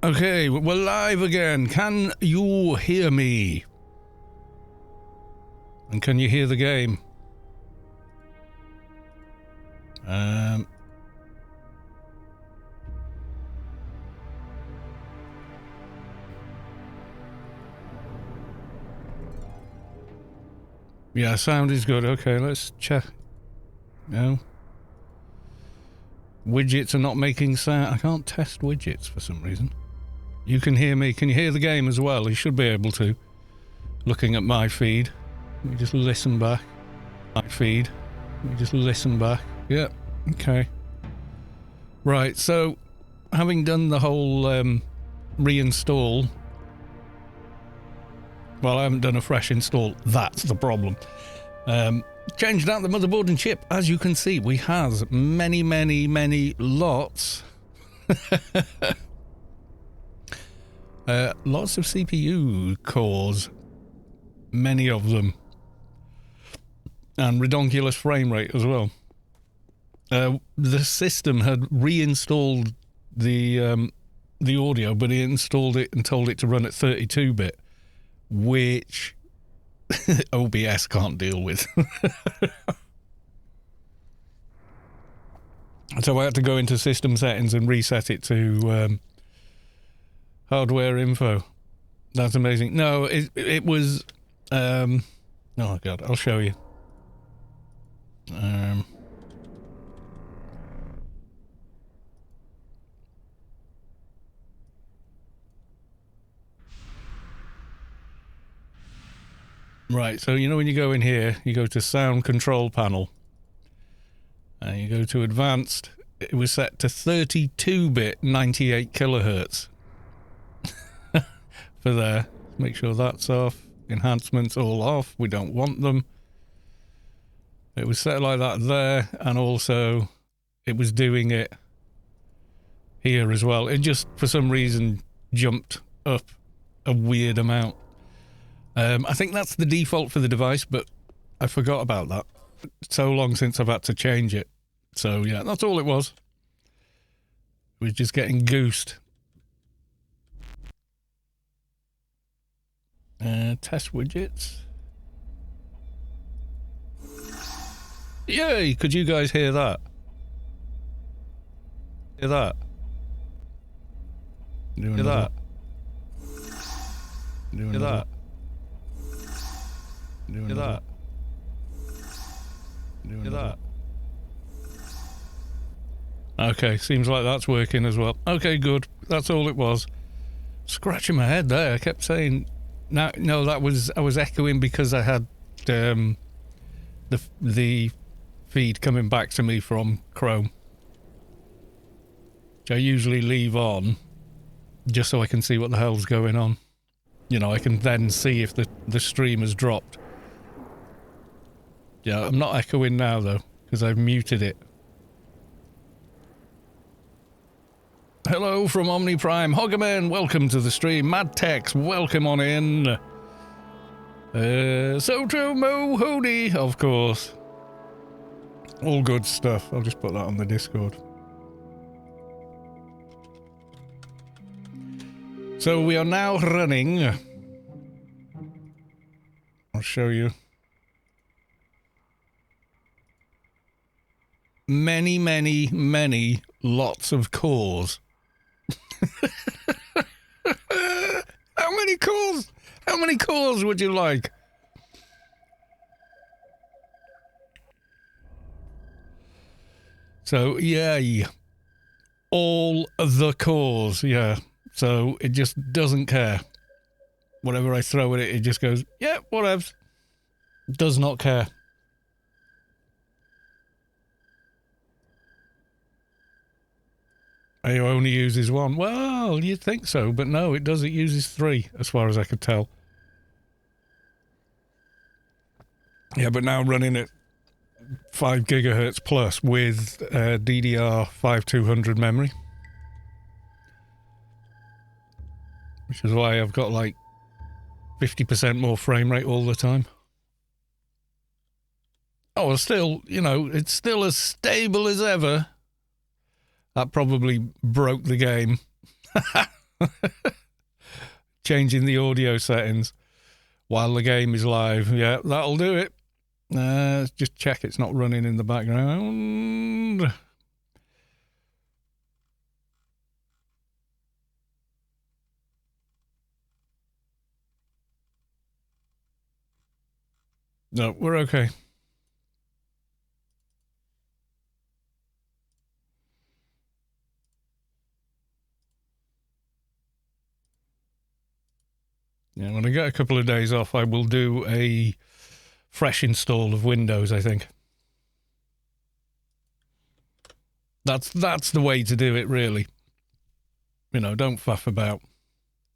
Okay, we're live again. Can you hear me? And can you hear the game? Yeah, sound is good. Okay, let's check. No. Widgets are not making sound. I can't test widgets for some reason. You can hear me. Can you hear the game as well? You should be able to. Looking at my feed. Let me just listen back. My feed. Let me just listen back. Yeah, okay. Right, so having done the whole reinstall. Well, I haven't done a fresh install. That's the problem. Changed out the motherboard and chip. As you can see, we have many lots. Lots of CPU cores. Many of them. And redonkulous frame rate as well. The system had reinstalled the audio, but it installed it and told it to run at 32-bit, which OBS can't deal with. So I had to go into system settings and reset it to hardware info. That's amazing. No, it was oh god, I'll show you. Right, so you know when you go in here, you go to sound control panel and you go to advanced. It was set to 32-bit 98 kilohertz for there. Make sure that's off. Enhancements all off. We don't want them. It was set like that there, and also it was doing it here as well. It just for some reason jumped up a weird amount. I think that's the default for the device, but I forgot about that. It's so long since I've had to change it. So yeah, that's all it was. It was just getting goosed. Test widgets. Yay! Could you guys hear that? Hear that? Hear that? Hear that? Hear that? Hear that? Okay, seems like that's working as well. Okay, good. That's all it was. Scratching my head there. I kept saying, no, I was echoing because I had the feed coming back to me from Chrome, which I usually leave on just so I can see what the hell's going on. You know, I can then see if the stream has dropped. Yeah, I'm not echoing now though, because I've muted it. Hello from Omni Prime. Hoggerman, welcome to the stream. Madtex, welcome on in. Soto Mo Hody, of course. All good stuff. I'll just put that on the Discord. So we are now running. I'll show you. Many lots of cores. How many cores? How many cores would you like? So, yay. All the cores, yeah. So, it just doesn't care. Whatever I throw at it, it just goes, yeah, whatever. Does not care. It only uses one. Well, you'd think so, but no, it does. It uses 3, as far as I could tell. Yeah, but now running at 5 gigahertz plus with DDR5200 memory. Which is why I've got like 50% more frame rate all the time. Oh, still, you know, it's still as stable as ever. That probably broke the game. Changing the audio settings while the game is live. Yeah, that'll do it. Just check it's not running in the background. No, we're okay. Yeah, when I get a couple of days off, I will do a fresh install of Windows, I think. That's the way to do it, really. You know, don't faff about.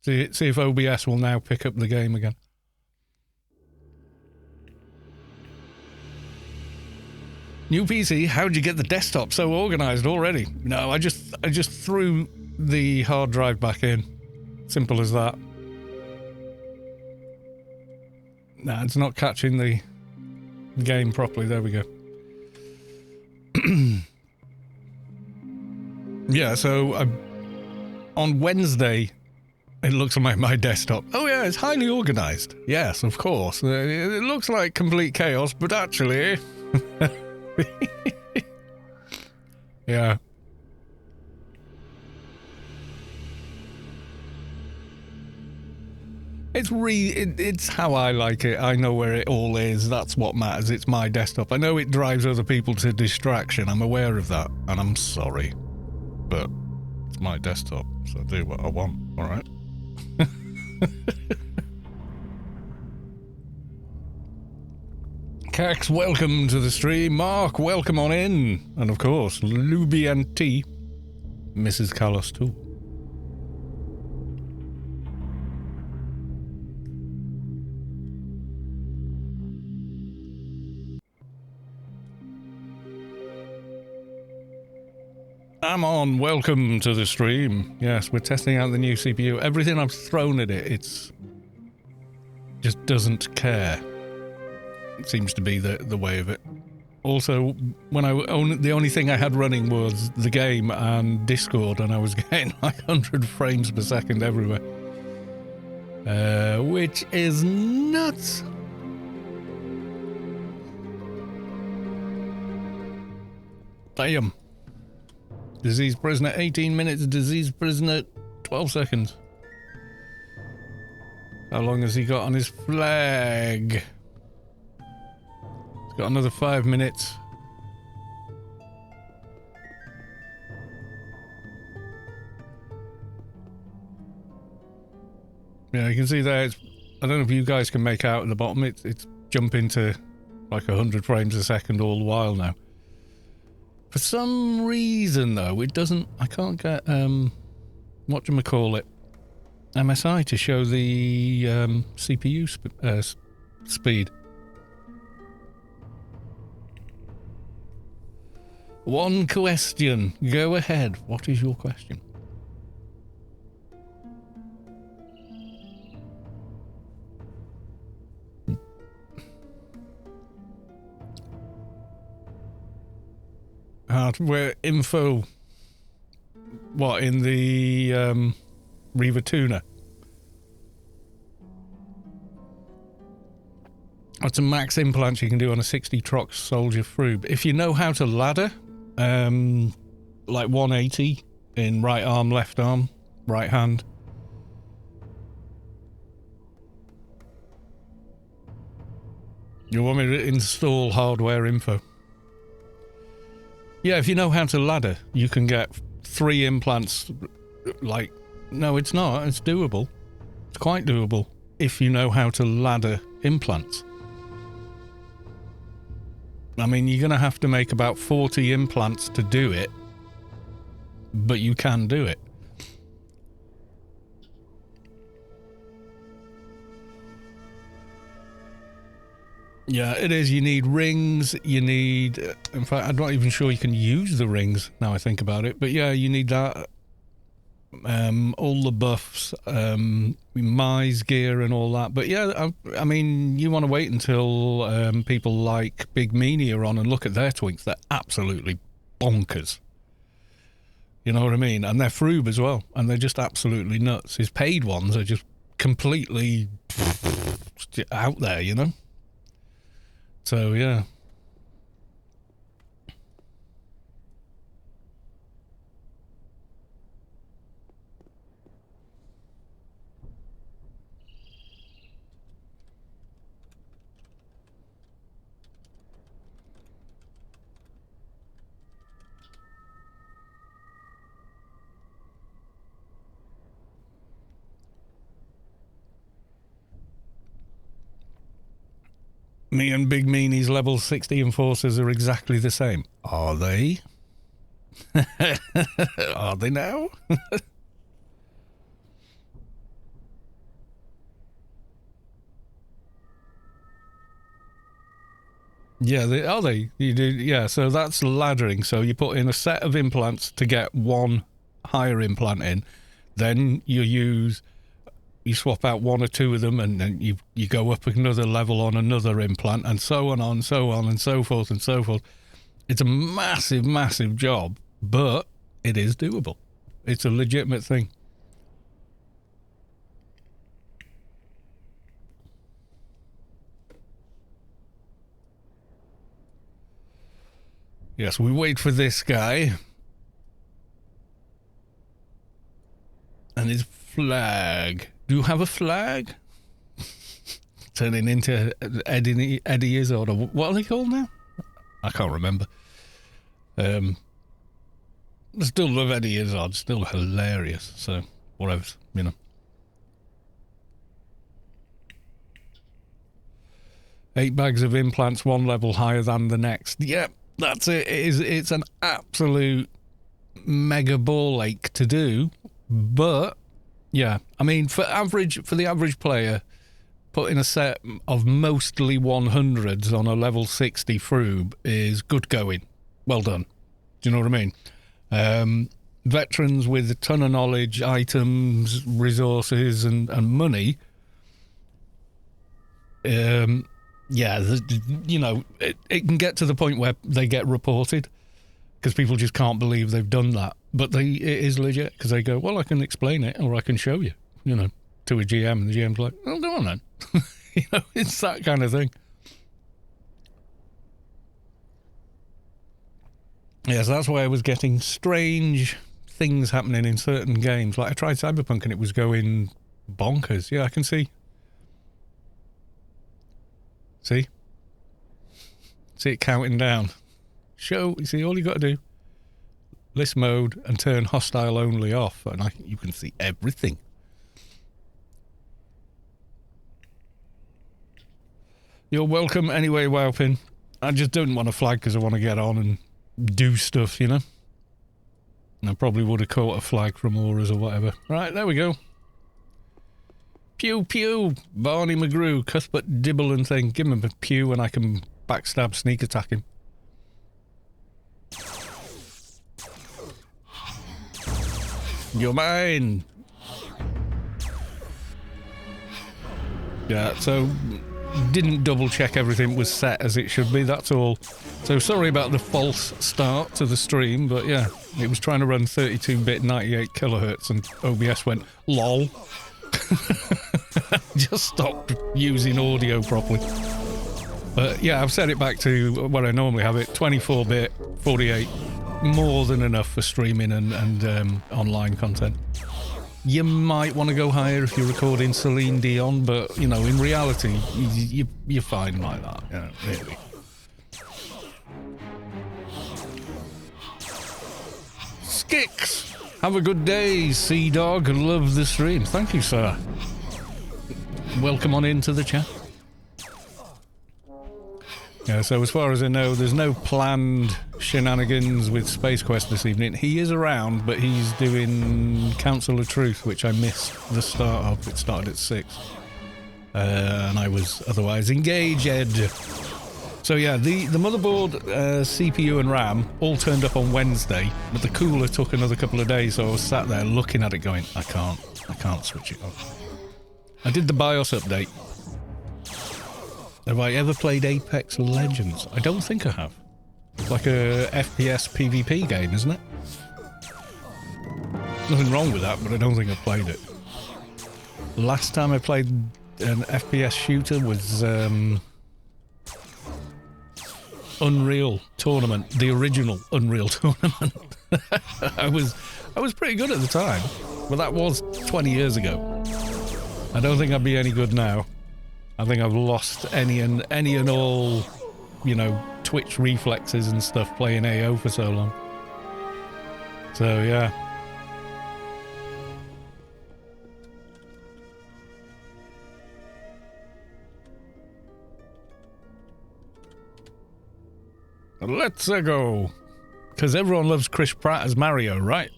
See if OBS will now pick up the game again. New PC, how'd you get the desktop so organized already? No, I just threw the hard drive back in. Simple as that. Nah, it's not catching the game properly. There we go. Yeah, so on Wednesday, it looks like my desktop. Oh yeah, it's highly organized. Yes, of course. It looks like complete chaos, but actually... yeah. It's how I like it. I know where it all is. That's what matters. It's my desktop. I know it drives other people to distraction. I'm aware of that, and I'm sorry. But it's my desktop, so I do what I want, alright? Cax, welcome to the stream. Mark, welcome on in. And of course, Luby and T. Mrs. Callos too. I'm on. Welcome to the stream. Yes, we're testing out the new CPU. Everything I've thrown at it, it's just doesn't care. It seems to be the way of it. Also, when the only thing I had running was the game and Discord, and I was getting like 100 frames per second everywhere, which is nuts. Damn. Disease prisoner 18 minutes, disease prisoner 12 seconds. How long has he got on his flag? He's got another 5 minutes. Yeah, you can see there, I don't know if you guys can make out at the bottom, it's jumping to like 100 frames a second all the while now. For some reason, though, it doesn't... I can't get, whatchamacallit, MSI to show the CPU speed. One question. Go ahead. What is your question? Hardware info. What, in the Reaver Tuner? That's a max implant you can do on a 60 Atrox Soldier Froob. If you know how to ladder, like 180 in right arm, left arm, right hand. You want me to install hardware info? Yeah, if you know how to ladder, you can get 3 implants, like... No, it's not. It's doable. It's quite doable if you know how to ladder implants. I mean, you're going to have to make about 40 implants to do it, but you can do it. Yeah, it is. You need rings, you need... in fact, I'm not even sure you can use the rings, now I think about it. But yeah, you need that. All the buffs, Mize gear and all that. But yeah, I mean, you want to wait until people like Big Meanie are on and look at their twinks. They're absolutely bonkers. You know what I mean? And they're froob as well, and they're just absolutely nuts. His paid ones are just completely out there, you know? So, yeah. Me and Big Meanie's level 60 enforcers are exactly the same. Are they? Are they now? Yeah, are they? You do, yeah, so that's laddering. So you put in a set of implants to get one higher implant in. Then you swap out one or two of them, and then you go up another level on another implant, and so on and so on and so forth and so forth. It's a massive, massive job, but it is doable. It's a legitimate thing. Yes, we wait for this guy. And his flag. Do you have a flag? Turning into Eddie Izzard, or what are they called now? I can't remember. I still love Eddie Izzard, still hilarious, so whatever, you know. 8 bags of implants, one level higher than the next. Yep, that's it. It's an absolute mega ball ache to do, but yeah, I mean, for the average player, putting a set of mostly 100s on a level 60 froob is good going. Well done. Do you know what I mean? Veterans with a ton of knowledge, items, resources, and money. Yeah, you know, it can get to the point where they get reported because people just can't believe they've done that. But it is legit because they go, well, I can explain it or I can show you, you know, to a GM, and the GM's like, well, go on then. You know, it's that kind of thing. Yes, that's why I was getting strange things happening in certain games. Like I tried Cyberpunk and it was going bonkers. Yeah, I can see. See it counting down. You see, all you got to do, list mode and turn hostile only off, and you can see everything. You're welcome anyway, Wowpin. I just don't want to flag because I want to get on and do stuff, you know. And I probably would have caught a flag from Auras or whatever. Right, there we go. Pew pew, Barney McGrew, Cuthbert Dibble and thing. Give him a pew and I can backstab sneak attack him. You're mine. Yeah, so didn't double check everything was set as it should be, that's all. So sorry about the false start to the stream, but yeah, it was trying to run 32-bit 98 kilohertz and OBS went, lol. Just stopped using audio properly. But yeah, I've set it back to what I normally have it, 24-bit, 48, more than enough for streaming and online content. You might want to go higher if you're recording Celine Dion, but, you know, in reality, you're fine like that, you know, really. Skix! Have a good day, Sea Dog. Love the stream. Thank you, sir. Welcome on into the chat. Yeah, so as far as I know, there's no planned shenanigans with SpaceQuest this evening. He is around, but he's doing Council of Truth, which I missed the start of. It started at 6. And I was otherwise engaged. So yeah, the motherboard, CPU and RAM all turned up on Wednesday, but the cooler took another couple of days, so I was sat there looking at it going, I can't switch it off. I did the BIOS update. Have I ever played Apex Legends? I don't think I have. It's like a FPS PvP game, isn't it? Nothing wrong with that, but I don't think I played it. Last time I played an FPS shooter was Unreal Tournament, the original Unreal Tournament. I was pretty good at the time, but that was 20 years ago. I don't think I'd be any good now. I think I've lost any and all, you know, twitch reflexes and stuff playing AO for so long. So yeah. Let's go. Because everyone loves Chris Pratt as Mario, right?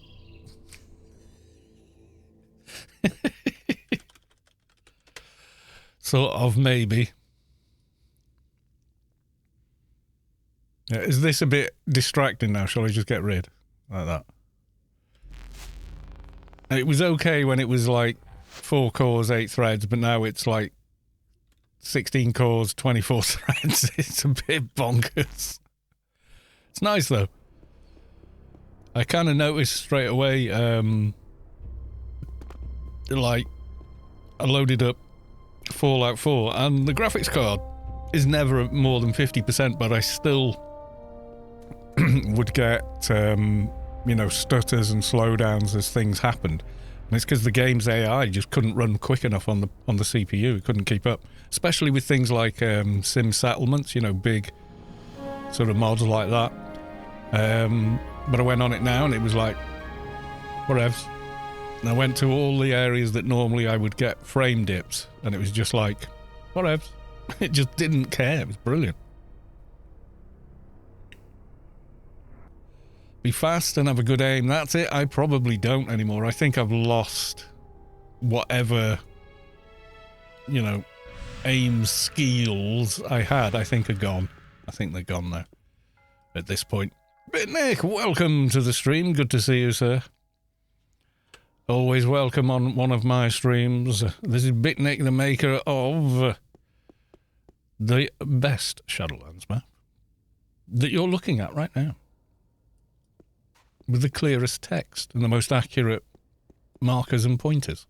Sort of, maybe. Yeah, is this a bit distracting now? Shall I just get rid? Like that. It was okay when it was like 4 cores, 8 threads, but now it's like 16 cores, 24 threads. It's a bit bonkers. It's nice though. I kind of noticed straight away, like, I loaded up Fallout 4 and the graphics card is never more than 50%, but I still would get, you know, stutters and slowdowns as things happened. And it's because the game's AI just couldn't run quick enough on the CPU. It couldn't keep up, especially with things like sim settlements, you know, big sort of mods like that. But I went on it now and it was like, whatevs. And I went to all the areas that normally I would get frame dips and it was just like, whatevs. It just didn't care. It was brilliant. Be fast and have a good aim. That's it. I probably don't anymore. I think I've lost whatever, you know, aim skills I had. I think are gone. I think they're gone now at this point. Bitnick, welcome to the stream. Good to see you, sir. Always welcome on one of my streams. This is Bitnick, the maker of the best Shadowlands map that you're looking at right now, with the clearest text and the most accurate markers and pointers.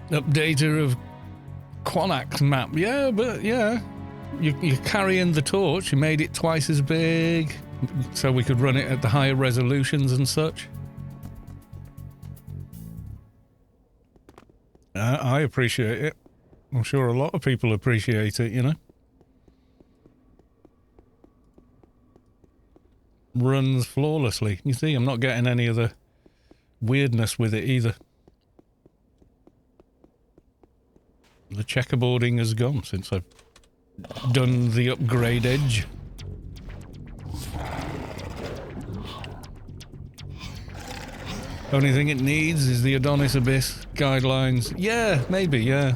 Updater of Quanax map. Yeah, but yeah, you're carrying the torch. You made it twice as big so we could run it at the higher resolutions and such. I appreciate it. I'm sure a lot of people appreciate it, you know. Runs flawlessly. You see, I'm not getting any of the weirdness with it either. The checkerboarding has gone since I've done the upgrade edge. Only thing it needs is the Adonis Abyss guidelines. Yeah, maybe, yeah.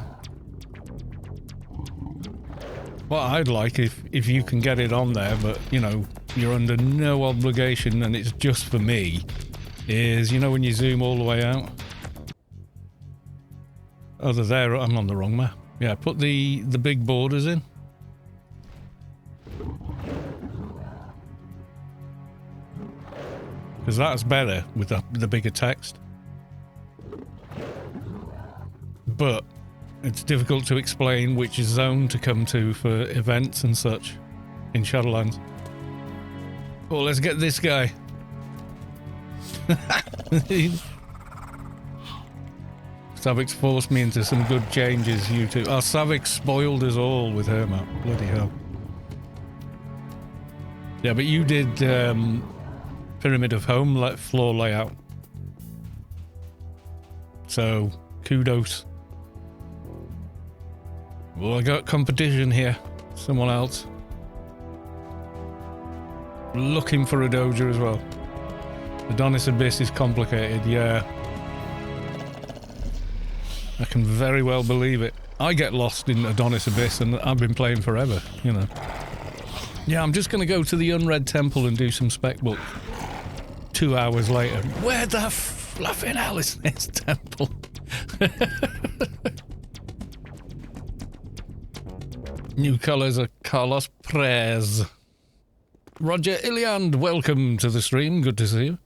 What I'd like, if you can get it on there, but, you know, you're under no obligation and it's just for me, is, you know, when you zoom all the way out? Oh, they're there. I'm on the wrong map. Yeah, put the big borders in. Because that's better with the bigger text. But it's difficult to explain which zone to come to for events and such in Shadowlands. Well, let's get this guy. Savic's forced me into some good changes, you two. Oh, Savic spoiled us all with her map. Bloody hell. Yeah, but you did Pyramid of Home floor layout. So, kudos. Well, I got competition here. Someone else. Looking for a Doja as well. Adonis Abyss is complicated, yeah. I can very well believe it. I get lost in Adonis Abyss and I've been playing forever, you know. Yeah, I'm just going to go to the Unread Temple and do some spec book. 2 hours later. Where the fluffing hell is this temple? New colours are Carlos Perez. Roger Iliand, welcome to the stream. Good to see you.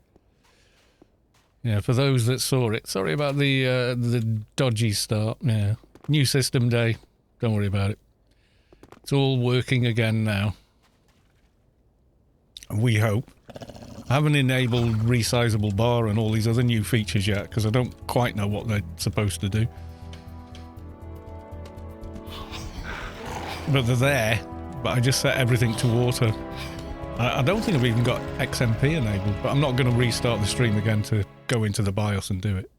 Yeah, for those that saw it, sorry about the dodgy start. Yeah, new system day. Don't worry about it. It's all working again now. We hope. I haven't enabled resizable bar and all these other new features yet because I don't quite know what they're supposed to do. But they're there, but I just set everything to auto. I don't think I've even got XMP enabled, but I'm not going to restart the stream again to go into the BIOS and do it.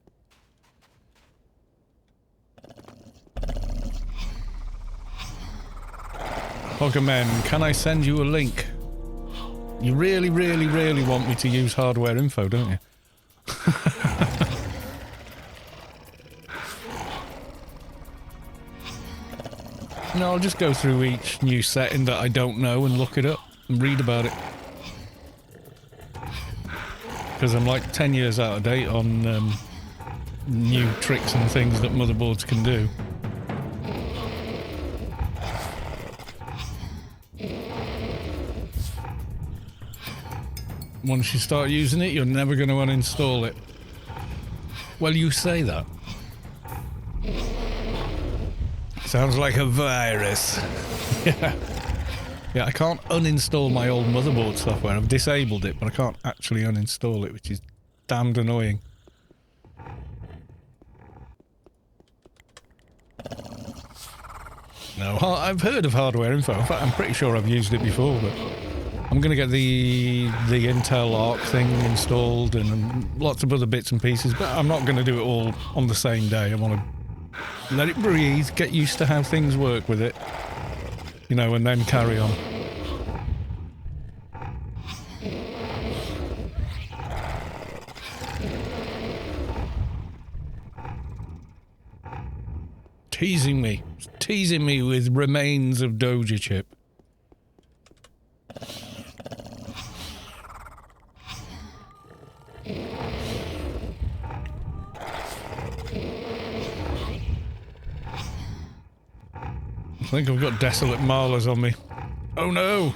Hoggerman, can I send you a link? You really, really, really want me to use hardware info, don't you? No, I'll just go through each new setting that I don't know and look it up and read about it. Because I'm like 10 years out of date on new tricks and things that motherboards can do. Once you start using it, you're never going to uninstall it. Well, you say that. Sounds like a virus. Yeah. Yeah, I can't uninstall my old motherboard software. I've disabled it, but I can't actually uninstall it, which is damned annoying. No, I've heard of hardware info. In fact, I'm pretty sure I've used it before, but I'm going to get the Intel ARC thing installed and lots of other bits and pieces, but I'm not going to do it all on the same day. I want to let it breathe, get used to how things work with it, you know, and then carry on. Teasing me with remains of Doja chip. I think I've got desolate Marlers on me. Oh no!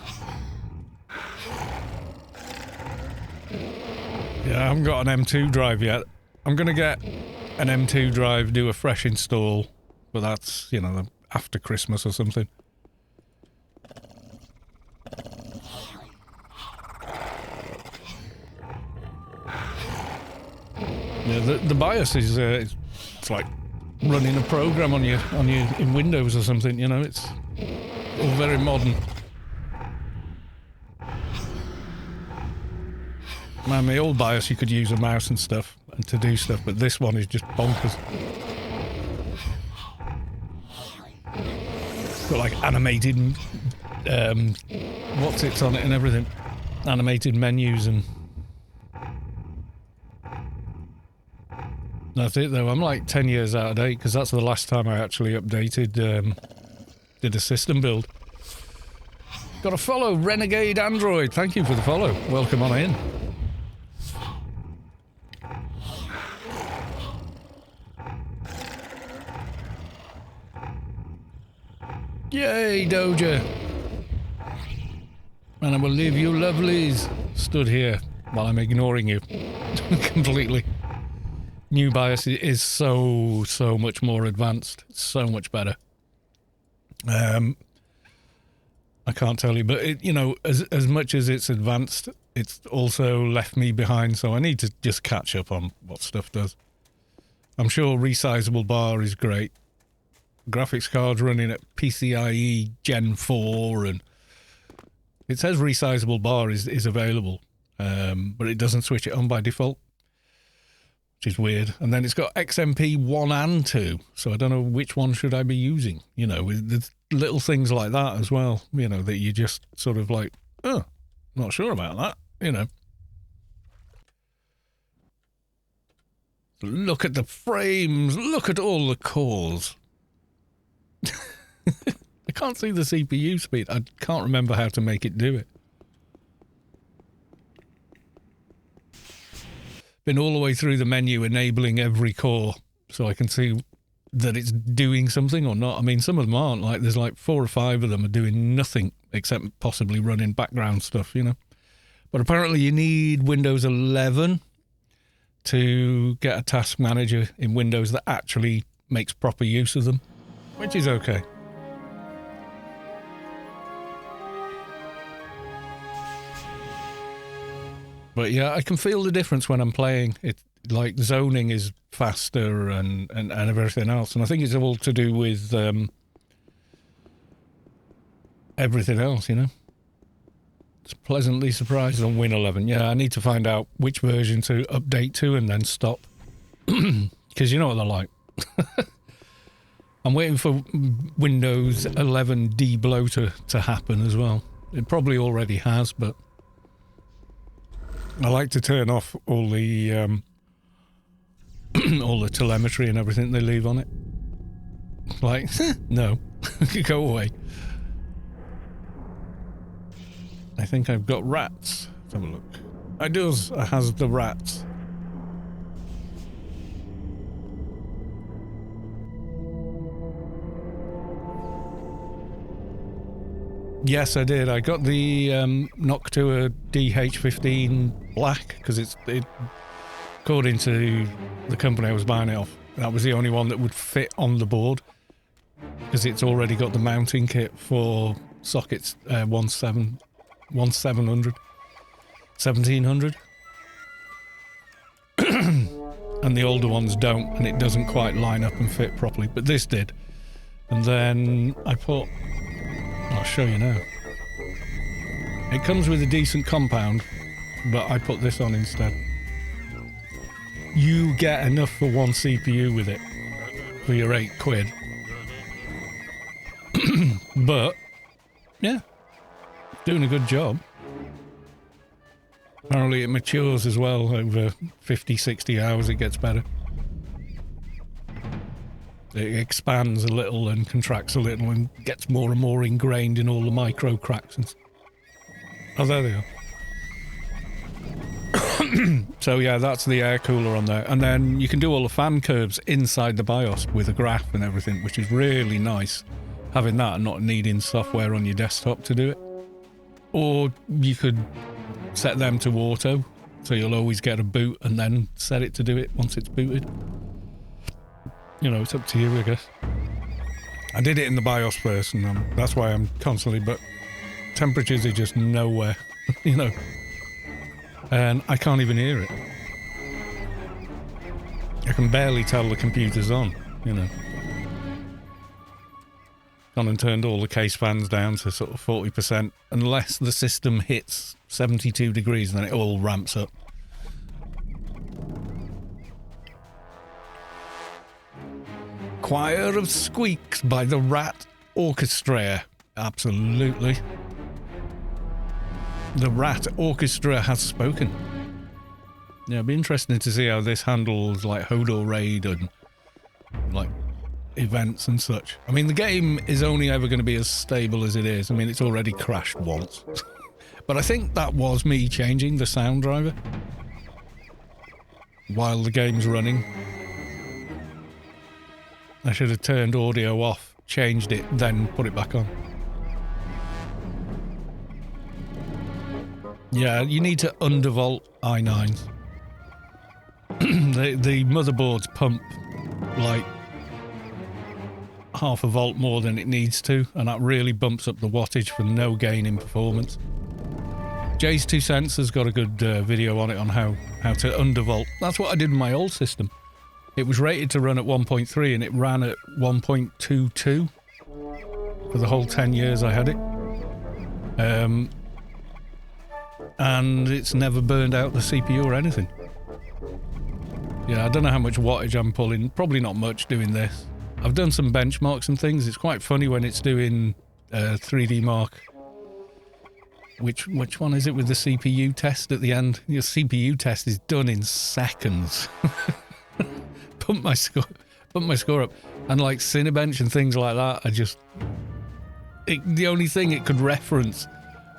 Yeah, I haven't got an M2 drive yet. I'm gonna get an M2 drive, do a fresh install, but that's, you know, after Christmas or something. Yeah, the BIOS is it's like running a program on your in Windows or something, you know, it's all very modern. Man, the old BIOS you could use a mouse and stuff and to do stuff, but this one is just bonkers. Got like animated what's it's on it and everything. Animated menus and that's it though. I'm like 10 years out of date because that's the last time I actually updated, did a system build. Got a follow, Renegade Android. Thank you for the follow. Welcome on in. Yay, Doja. And I will leave you lovelies stood here while I'm ignoring you completely. New BIOS is so much more advanced. It's so much better. I can't tell you, but it, you know, as much as it's advanced, it's also left me behind, so I need to just catch up on what stuff does. I'm sure resizable bar is great. Graphics cards running at PCIe Gen 4, and it says resizable bar is available, but it doesn't switch it on by default, which is weird. And then it's got XMP 1 and 2, so I don't know which one should I be using, you know, with little things like that as well, you know, that you just sort of like, oh, not sure about that, you know. Look at the frames, look at all the cores. I can't see the CPU speed. I can't remember how to make it do it. Been all the way through the menu enabling every core so I can see that it's doing something or not. I mean, some of them aren't. Like, there's like 4 or 5 of them are doing nothing except possibly running background stuff, you know. But apparently you need Windows 11 to get a task manager in Windows that actually makes proper use of them, which is okay. But yeah, I can feel the difference when I'm playing. It, like, zoning is faster and everything else. And I think it's all to do with everything else, you know. It's pleasantly surprised on Win 11. Yeah, I need to find out which version to update to and then stop. Because you know what they're like. I'm waiting for Windows 11 debloater to happen as well. It probably already has, but I like to turn off all the all the telemetry and everything they leave on it. Like, no, go away. I think I've got rats. Let's have a look. It has the rats. Yes, I did. I got the Noctua DH15 black because it, according to the company I was buying it off, that was the only one that would fit on the board because it's already got the mounting kit for sockets 1700. And the older ones don't, and it doesn't quite line up and fit properly, but this did. And then I put, I'll show you now. It comes with a decent compound, but I put this on instead. You get enough for one CPU with it for your £8. But yeah, doing a good job. Apparently it matures as well. Over 50-60 hours it gets better. It expands a little and contracts a little and gets more and more ingrained in all the micro cracks and... Oh, there they are. So yeah, that's the air cooler on there. And then you can do all the fan curves inside the BIOS with a graph and everything, which is really nice. Having that and not needing software on your desktop to do it. Or you could set them to auto, so you'll always get a boot and then set it to do it once it's booted. You know, it's up to you, I guess. I did it in the BIOS first, and that's why I'm constantly, but temperatures are just nowhere, you know. And I can't even hear it. I can barely tell the computer's on, you know. Gone and turned all the case fans down to sort of 40%, unless the system hits 72 degrees, and then it all ramps up. Choir of Squeaks by the Rat Orchestra. Absolutely. The Rat Orchestra has spoken. Yeah, it'd be interesting to see how this handles like Hodor Raid and like events and such. I mean, the game is only ever going to be as stable as it is. I mean, it's already crashed once. But I think that was me changing the sound driver while the game's running. I should have turned audio off, changed it, then put it back on. Yeah, you need to undervolt i9s. The motherboards pump like half a volt more than it needs to, and that really bumps up the wattage for no gain in performance. Jay's 2 Cents has got a good video on it on how to undervolt. That's what I did with my old system. It was rated to run at 1.3 and it ran at 1.22 for the whole 10 years I had it. And it's never burned out the CPU or anything. Yeah, I don't know how much wattage I'm pulling. Probably not much doing this. I've done some benchmarks and things. It's quite funny when it's doing 3D Mark. Which one is it with the CPU test at the end? Your CPU test is done in seconds. Pump my score up, and like Cinebench and things like that are just the only thing it could reference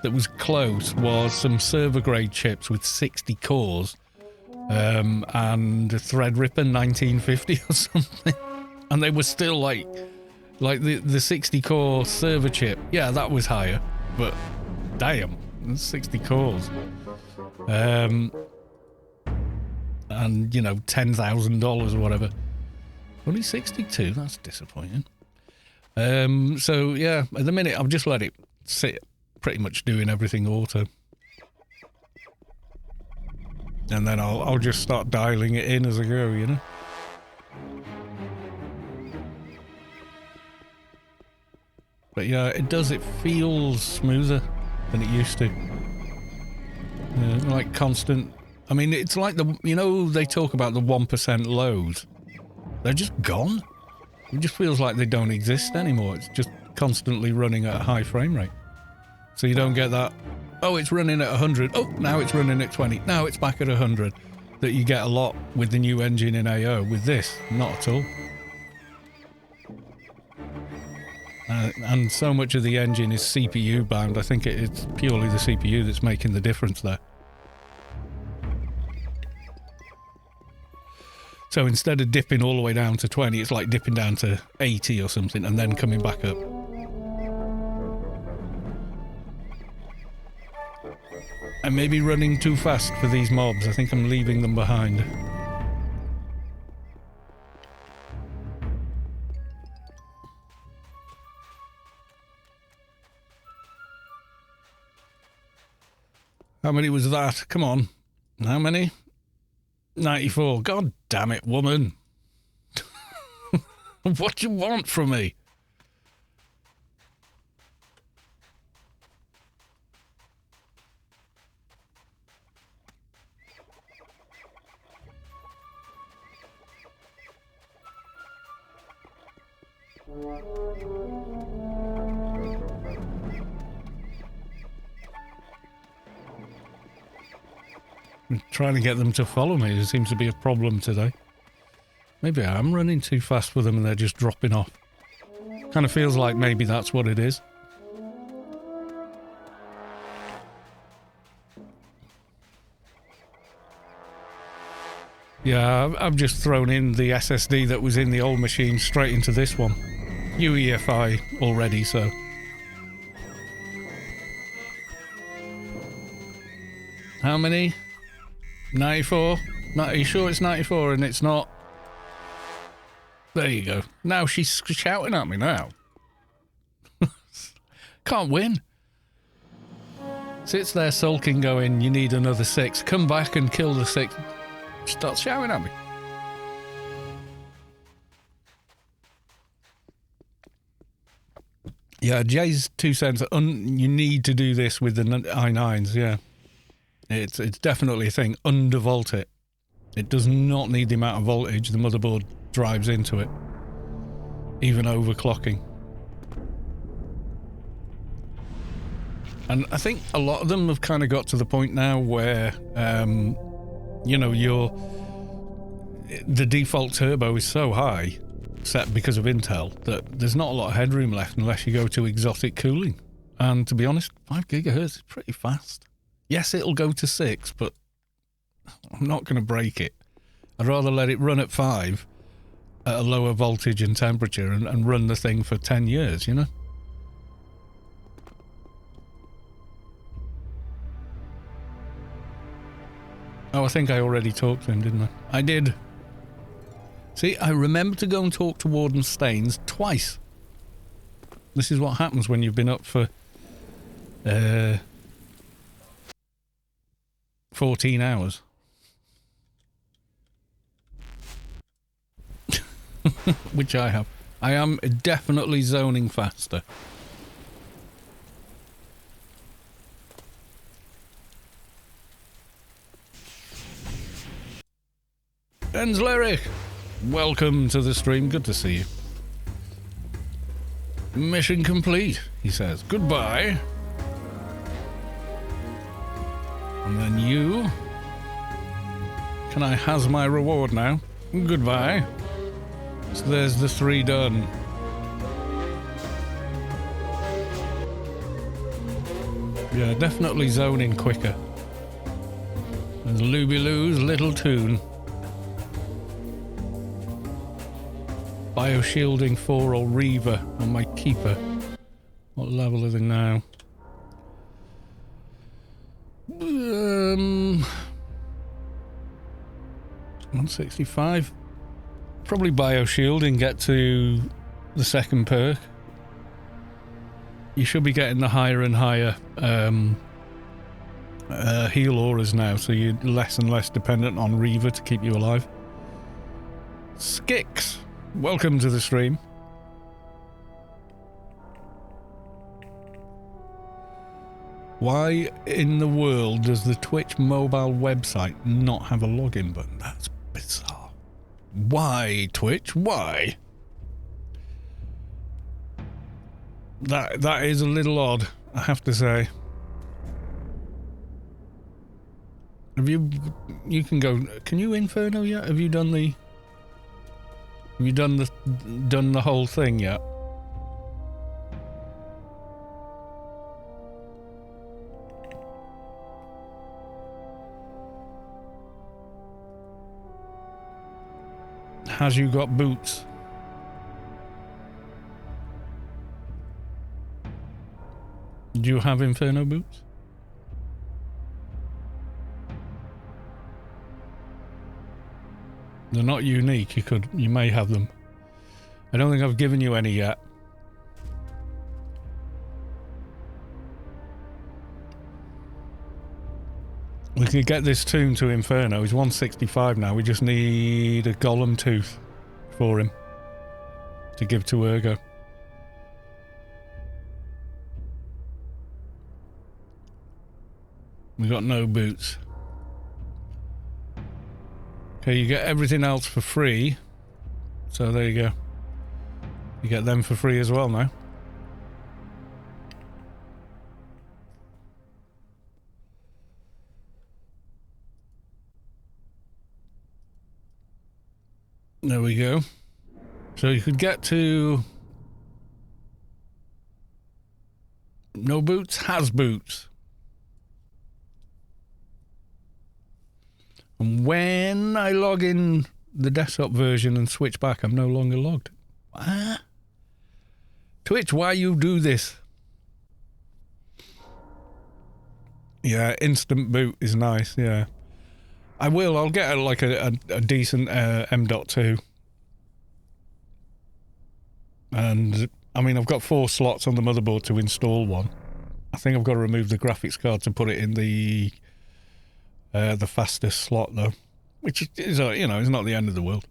that was close was some server grade chips with 60 cores and a Threadripper 1950 or something. And they were still like the 60 core server chip. Yeah, that was higher, but damn, 60 cores. And you know, $10,000 or whatever. Only 62, that's disappointing. So yeah, at the minute I've just let it sit, pretty much doing everything auto. And then I'll just start dialing it in as I go, you know? But yeah, it feels smoother than it used to. Like constant. I mean, it's like you know, they talk about the 1% lows. They're just gone. It just feels like they don't exist anymore. It's just constantly running at a high frame rate. So you don't get that, oh, it's running at 100. Oh, now it's running at 20. Now it's back at 100. That you get a lot with the new engine in AO. With this, not at all. And so much of the engine is CPU bound. I think it's purely the CPU that's making the difference there. So instead of dipping all the way down to 20, it's like dipping down to 80 or something and then coming back up. I may be running too fast for these mobs. I think I'm leaving them behind. How many was that? Come on. How many? 94. God damn it, woman. What do you want from me? I'm trying to get them to follow me. There seems to be a problem today. Maybe I am running too fast for them and they're just dropping off. Kind of feels like maybe that's what it is. Yeah, I've just thrown in the SSD that was in the old machine straight into this one. UEFI already, so... How many? 94? Are you sure it's 94 and it's not? There you go. Now she's shouting at me now. Can't win. Sits there sulking going, you need another 6. Come back and kill the 6. Starts shouting at me. Yeah, Jay's 2 cents. You need to do this with the i9s, yeah. It's definitely a thing. Undervolt it. It does not need the amount of voltage the motherboard drives into it. Even overclocking. And I think a lot of them have kind of got to the point now where, you know, the default turbo is so high, set because of Intel, that there's not a lot of headroom left unless you go to exotic cooling. And to be honest, 5 gigahertz is pretty fast. Yes, it'll go to 6, but I'm not going to break it. I'd rather let it run at 5 at a lower voltage and temperature and run the thing for 10 years, you know? Oh, I think I already talked to him, didn't I? I did. See, I remember to go and talk to Warden Staines twice. This is what happens when you've been up for 14 hours. Which I have. I am definitely zoning faster. Enzleric, welcome to the stream. Good to see you. Mission complete, he says. Goodbye. And then you. Can I has my reward now? Goodbye. So there's the 3 done. Yeah, definitely zoning quicker. There's Luby Lou's little tune. Bioshielding 4 or Reaver on my Keeper. What level are they now? 165. Probably Bioshielding, get to the second perk. You should be getting the higher and higher heal auras now, so you're less and less dependent on Reaver to keep you alive. Skix, welcome to the stream. Why in the world does the Twitch mobile website not have a login button? That's bizarre. Why, Twitch? Why? That is a little odd, I have to say. Have you can go, can you Inferno yet? Have you done the whole thing yet? Has you got boots? Do you have Inferno boots? They're not unique. You may have them. I don't think I've given you any yet. We could get this tomb to Inferno. He's 165 now. We just need a golem tooth for him to give to Ergo. We got no boots. Okay, you get everything else for free. So there you go. You get them for free as well now. There we go. So you could get to... No boots, has boots. And when I log in the desktop version and switch back, I'm no longer logged. Ah. Twitch, why you do this? Yeah, instant boot is nice, yeah. I will, I'll get a decent M.2. And, I mean, I've got 4 slots on the motherboard to install one. I think I've got to remove the graphics card to put it in the fastest slot, though. Which is, you know, is not the end of the world.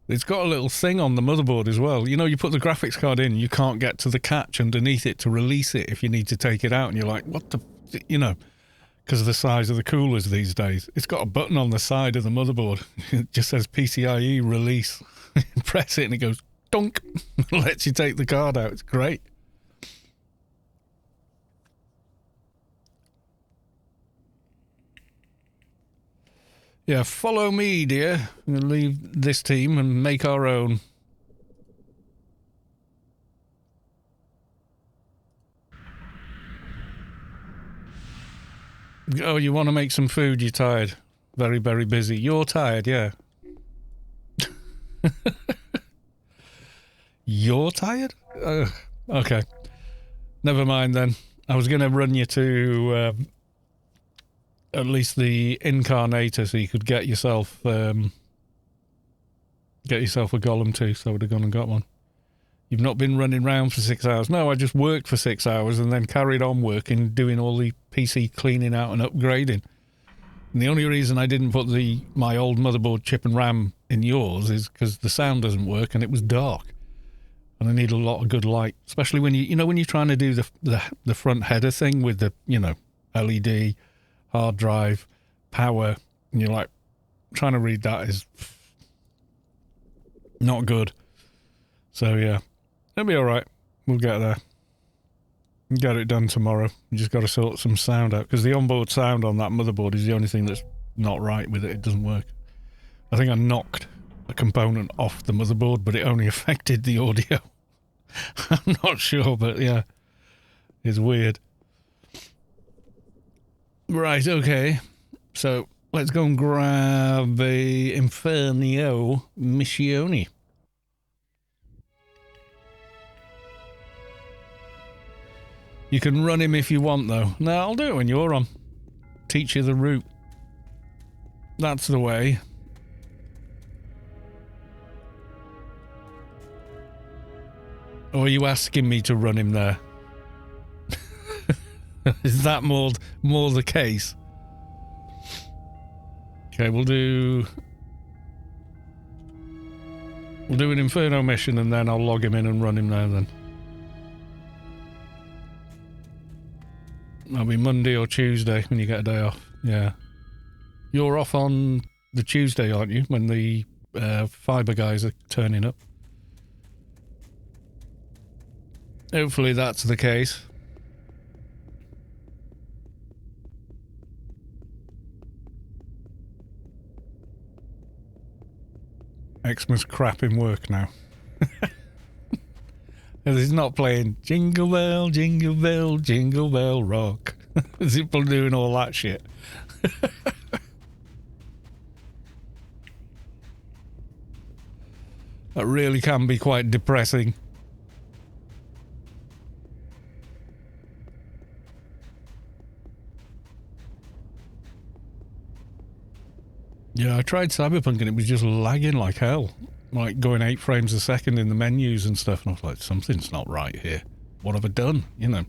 It's got a little thing on the motherboard as well. You know, you put the graphics card in, you can't get to the catch underneath it to release it if you need to take it out. And you're like, what the... You know... Because of the size of the coolers these days. It's got a button on the side of the motherboard. It just says PCIe release. Press it and it goes dunk. Lets you take the card out. It's great. Yeah, follow me, dear. I'm going to leave this team and make our own. Oh, you want to make some food, you're tired. Very, very busy. You're tired, yeah. You're tired? Okay. Never mind then. I was going to run you to at least the Incarnator so you could get yourself a golem tooth. So I would have gone and got one. You've not been running around for 6 hours. No, I just worked for 6 hours and then carried on working, doing all the PC cleaning out and upgrading. And the only reason I didn't put my old motherboard chip and RAM in yours is because the sound doesn't work and it was dark. And I need a lot of good light, especially when when you're trying to do the front header thing with the, LED, hard drive, power, and you're like, trying to read that is not good. So yeah. It'll be alright. We'll get there. We'll get it done tomorrow. We just got to sort some sound out, because the onboard sound on that motherboard is the only thing that's not right with it. It doesn't work. I think I knocked a component off the motherboard, but it only affected the audio. I'm not sure, but yeah. It's weird. Right, okay. So, let's go and grab a Inferno Missione. You can run him if you want, though. No, I'll do it when you're on. Teach you the route. That's the way. Or are you asking me to run him there? Is that more the case? Okay, we'll do an Inferno mission and then I'll log him in and run him there then. That'll be Monday or Tuesday when you get a day off. Yeah. You're off on the Tuesday, aren't you? When the fibre guys are turning up. Hopefully that's the case. Xmas crap in work now. He's not playing Jingle Bell, Jingle Bell, Jingle Bell Rock. There's people doing all that shit. That really can be quite depressing. Yeah, I tried Cyberpunk and it was just lagging like hell. Like going 8 frames a second in the menus and stuff. And I was like, something's not right here. What have I done? You know.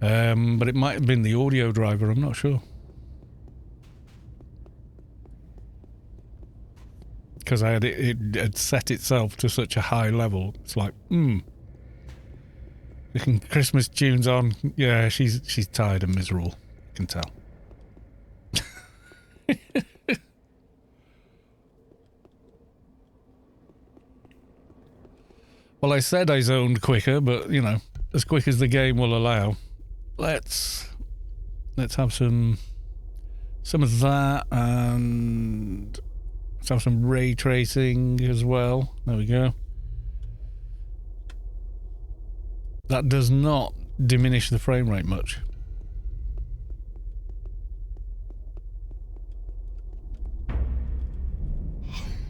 But it might have been the audio driver, I'm not sure. Because I had it had set itself to such a high level. It's like, Looking Christmas tunes on. Yeah, she's tired and miserable. I can tell. Well, I said I zoned quicker, but, you know, as quick as the game will allow. Let's have some of that, and let's have some ray tracing as well. There we go. That does not diminish the frame rate much.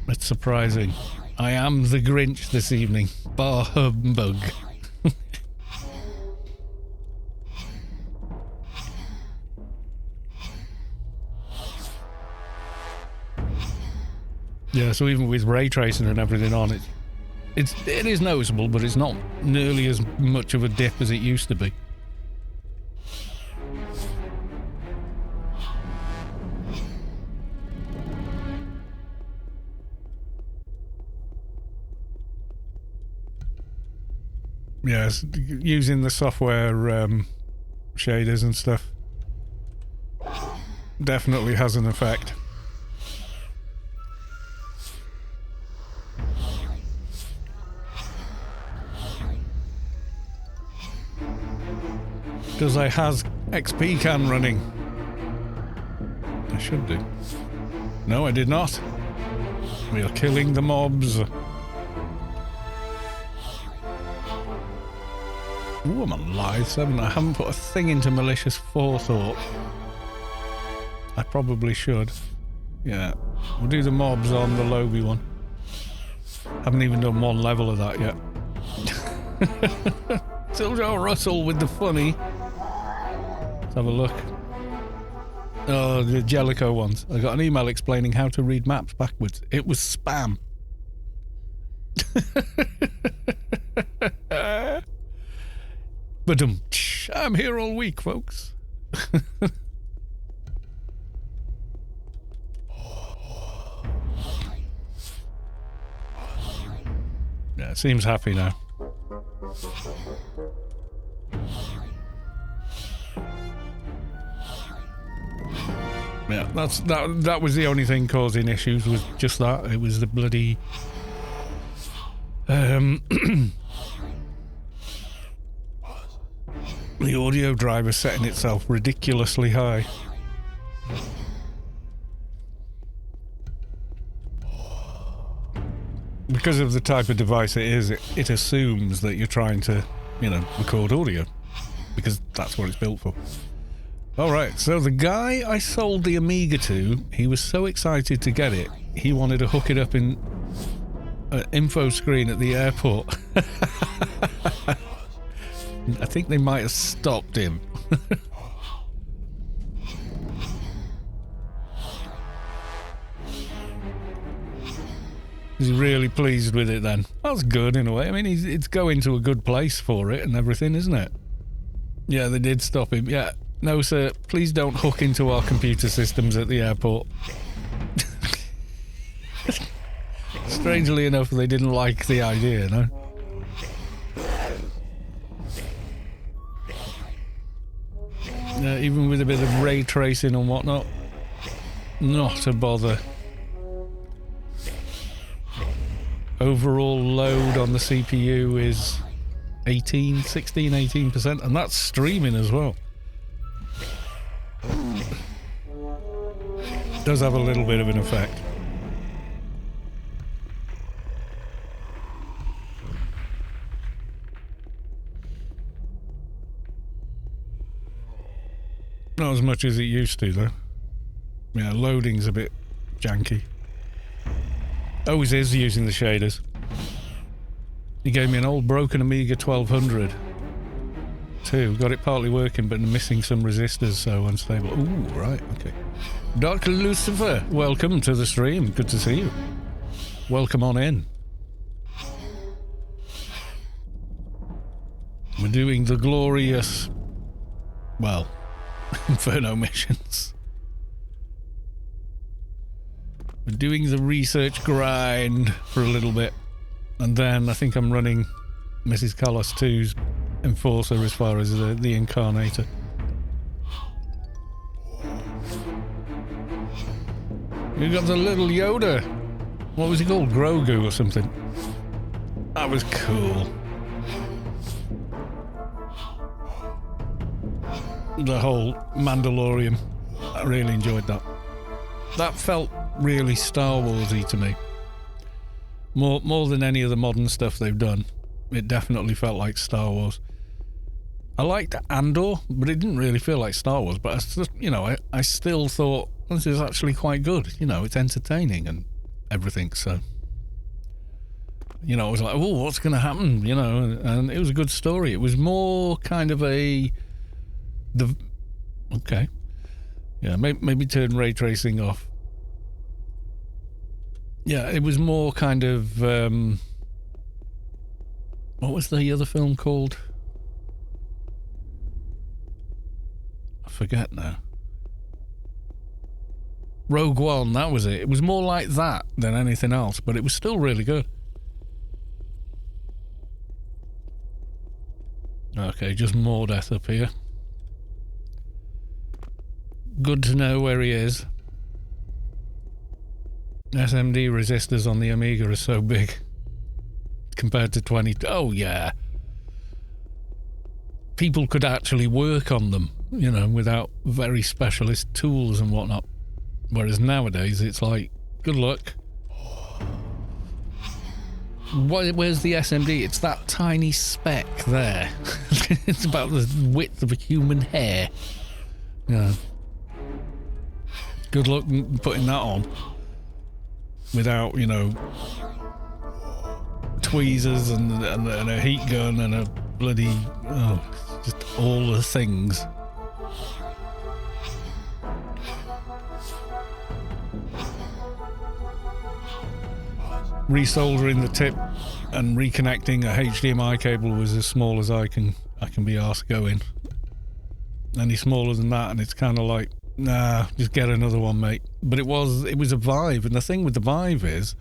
It's surprising. I am the Grinch this evening. Bah humbug. Yeah, so even with ray tracing and everything on it, it is noticeable, but it's not nearly as much of a dip as it used to be. Yes, using the software shaders and stuff definitely has an effect. Does I has XP can running? I should do. No, I did not. We are killing the mobs. Ooh, I'm on live 7. I haven't put a thing into malicious forethought. I probably should. Yeah. We'll do the mobs on the Lobby one. Haven't even done one level of that yet. Still Joe Russell with the funny. Let's have a look. Oh, the Jellicoe ones. I got an email explaining how to read maps backwards. It was spam. But I'm here all week, folks. Yeah, seems happy now. Yeah, that was the only thing causing issues, was just that. It was the bloody the audio driver setting itself ridiculously high. Because of the type of device it is, it assumes that you're trying to, you know, record audio. Because that's what it's built for. Alright, so the guy I sold the Amiga to, he was so excited to get it, he wanted to hook it up in an info screen at the airport. I think they might have stopped him. He's really pleased with it then. That's good in a way. I mean, it's going to a good place for it and everything, isn't it? Yeah, they did stop him. Yeah. No, sir, please don't hook into our computer systems at the airport. Strangely enough, they didn't like the idea, no? Even with a bit of ray tracing and whatnot, not a bother. Overall load on the CPU is 18%, and that's streaming as well. Does have a little bit of an effect. Not as much as it used to, though. Yeah, loading's a bit janky. Always is using the shaders. He gave me an old broken Amiga 1200 too. Got it partly working, but missing some resistors, so unstable. Ooh, right, okay. Dr. Lucifer, welcome to the stream. Good to see you. Welcome on in. We're doing the glorious, well, Inferno missions. We're doing the research grind for a little bit, and then I think I'm running Mrs. Carlos 2's Enforcer as far as the Incarnator. You got the little Yoda. What was he called? Grogu or something. That was cool. The whole Mandalorian. I really enjoyed that. That felt really Star Wars-y to me. More than any of the modern stuff they've done. It definitely felt like Star Wars. I liked Andor, but it didn't really feel like Star Wars. But I still thought this is actually quite good. You know, it's entertaining and everything. So, you know, I was like, oh, what's going to happen? You know, and it was a good story. It was more kind of okay, yeah, maybe turn ray tracing off. Yeah, it was more kind of what was the other film called? I forget now. Rogue One, that was it. It was more like that than anything else, but it was still really good. Okay, just more death up here. Good to know where he is. SMD resistors on the Amiga are so big compared to 20. Oh yeah, people could actually work on them, you know, without very specialist tools and whatnot. Whereas nowadays it's like, good luck. Where's the SMD? It's that tiny speck there. It's about the width of a human hair. Yeah. Good luck putting that on without, you know, tweezers and a heat gun and a bloody, just all the things. Resoldering the tip and reconnecting a HDMI cable was as small as I can be arsed going. Any smaller than that and it's kind of like, nah, just get another one, mate. But it was a Vive, and the thing with the Vive is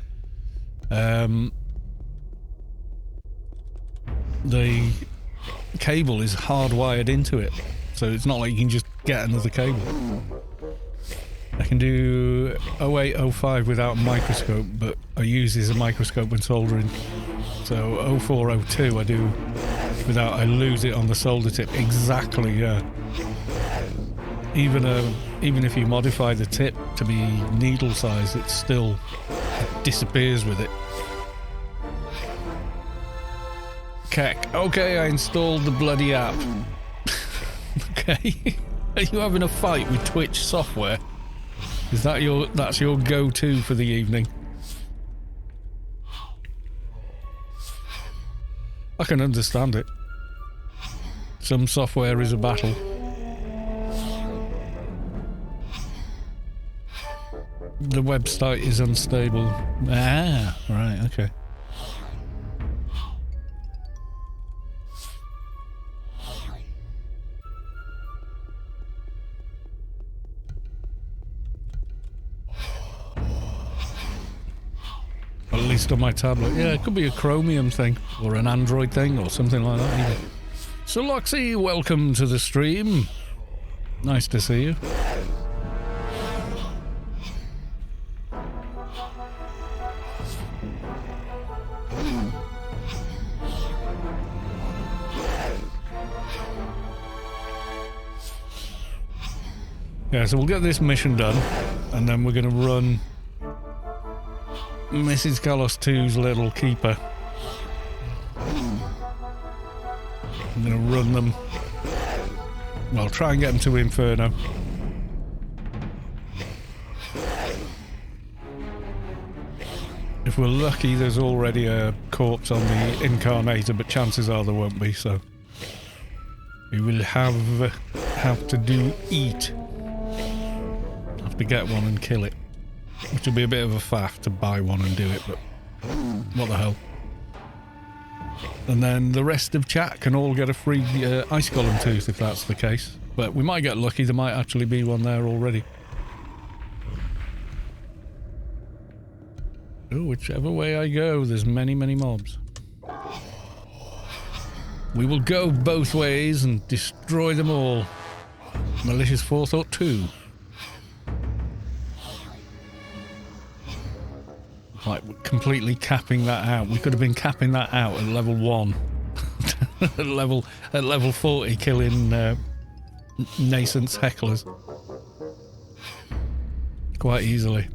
the cable is hardwired into it, so it's not like you can just get another cable. I can do 0805 without a microscope, but I use as a microscope when soldering. So 0402 I do without, I lose it on the solder tip. Exactly, yeah. Even if you modify the tip to be needle size, it still disappears with it. Keck. Okay, I installed the bloody app. Okay. Are you having a fight with Twitch software? Is that that's your go-to for the evening? I can understand it. Some software is a battle. The website is unstable. Ah, right, okay. At least on my tablet. Yeah, it could be a Chromium thing, or an Android thing, or something like that either. So Loxy, welcome to the stream. Nice to see you. Yeah, so we'll get this mission done, and then we're going to run Mrs. Kalos 2's little keeper. I'm going to run them. Well, try and get them to Inferno. If we're lucky, there's already a corpse on the Incarnator, but chances are there won't be, so we will have to do eat. Have to get one and kill it. Which will be a bit of a faff to buy one and do it, but what the hell. And then the rest of chat can all get a free Ice Golem tooth if that's the case. But we might get lucky, there might actually be one there already. Oh, whichever way I go, there's many, many mobs. We will go both ways and destroy them all. Malicious Forethought 2. Like, completely capping that out. We could have been capping that out at level 1. at level 40, killing nascent hecklers. Quite easily.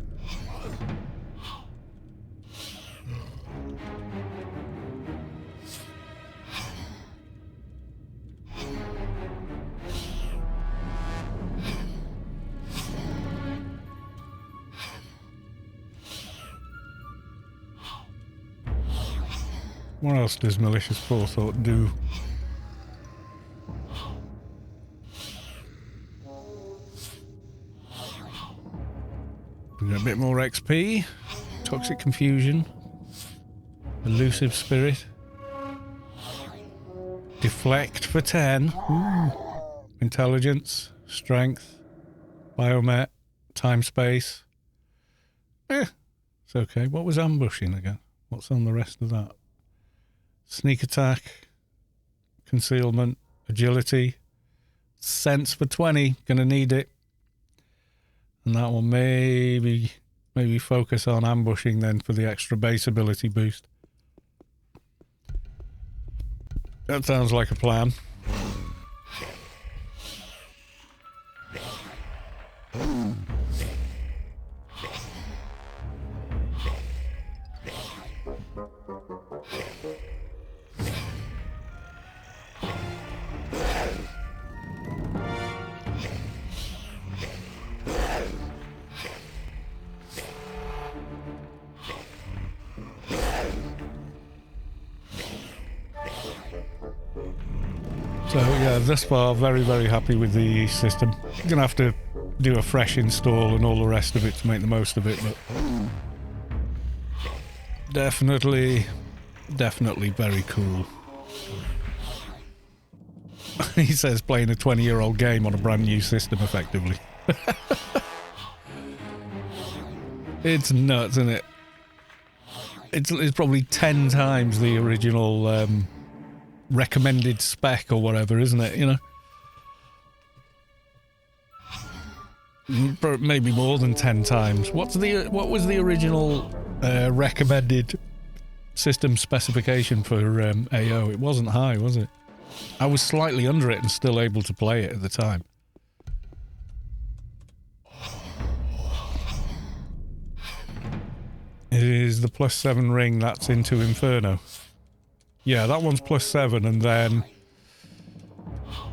What else does Malicious Forethought do? We got a bit more XP. Toxic Confusion. Elusive Spirit. Deflect for 10. Ooh. Intelligence. Strength. Biomet. Time Space. It's okay. What was ambushing again? What's on the rest of that? Sneak attack, concealment, agility, sense for 20, gonna need it. And that will maybe focus on ambushing then for the extra base ability boost. That sounds like a plan. So yeah, thus far very, very happy with the system. Gonna have to do a fresh install and all the rest of it to make the most of it, but definitely very cool. He says playing a 20-year-old game on a brand new system effectively. It's nuts, isn't it? It's probably 10 times the original recommended spec or whatever, isn't it? You know, maybe more than 10 times. What was the original recommended system specification for AO? It wasn't high, was it? I was slightly under it and still able to play it at the time. It is the +7 ring that's into Inferno. Yeah, that one's +7, and then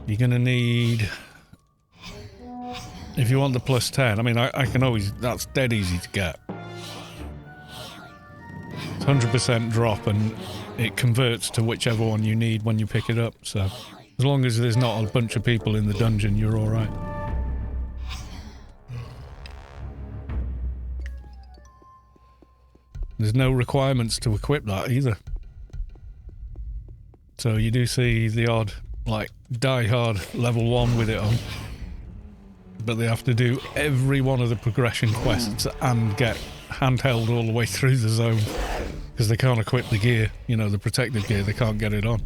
you're gonna need, if you want the +10, I mean, I can always, that's dead easy to get. It's 100% drop, and it converts to whichever one you need when you pick it up, so As long as there's not a bunch of people in the dungeon, you're alright. There's no requirements to equip that either. So you do see the odd, like, die-hard level 1 with it on. But they have to do every one of the progression quests and get handheld all the way through the zone. Because they can't equip the gear, you know, the protective gear, they can't get it on.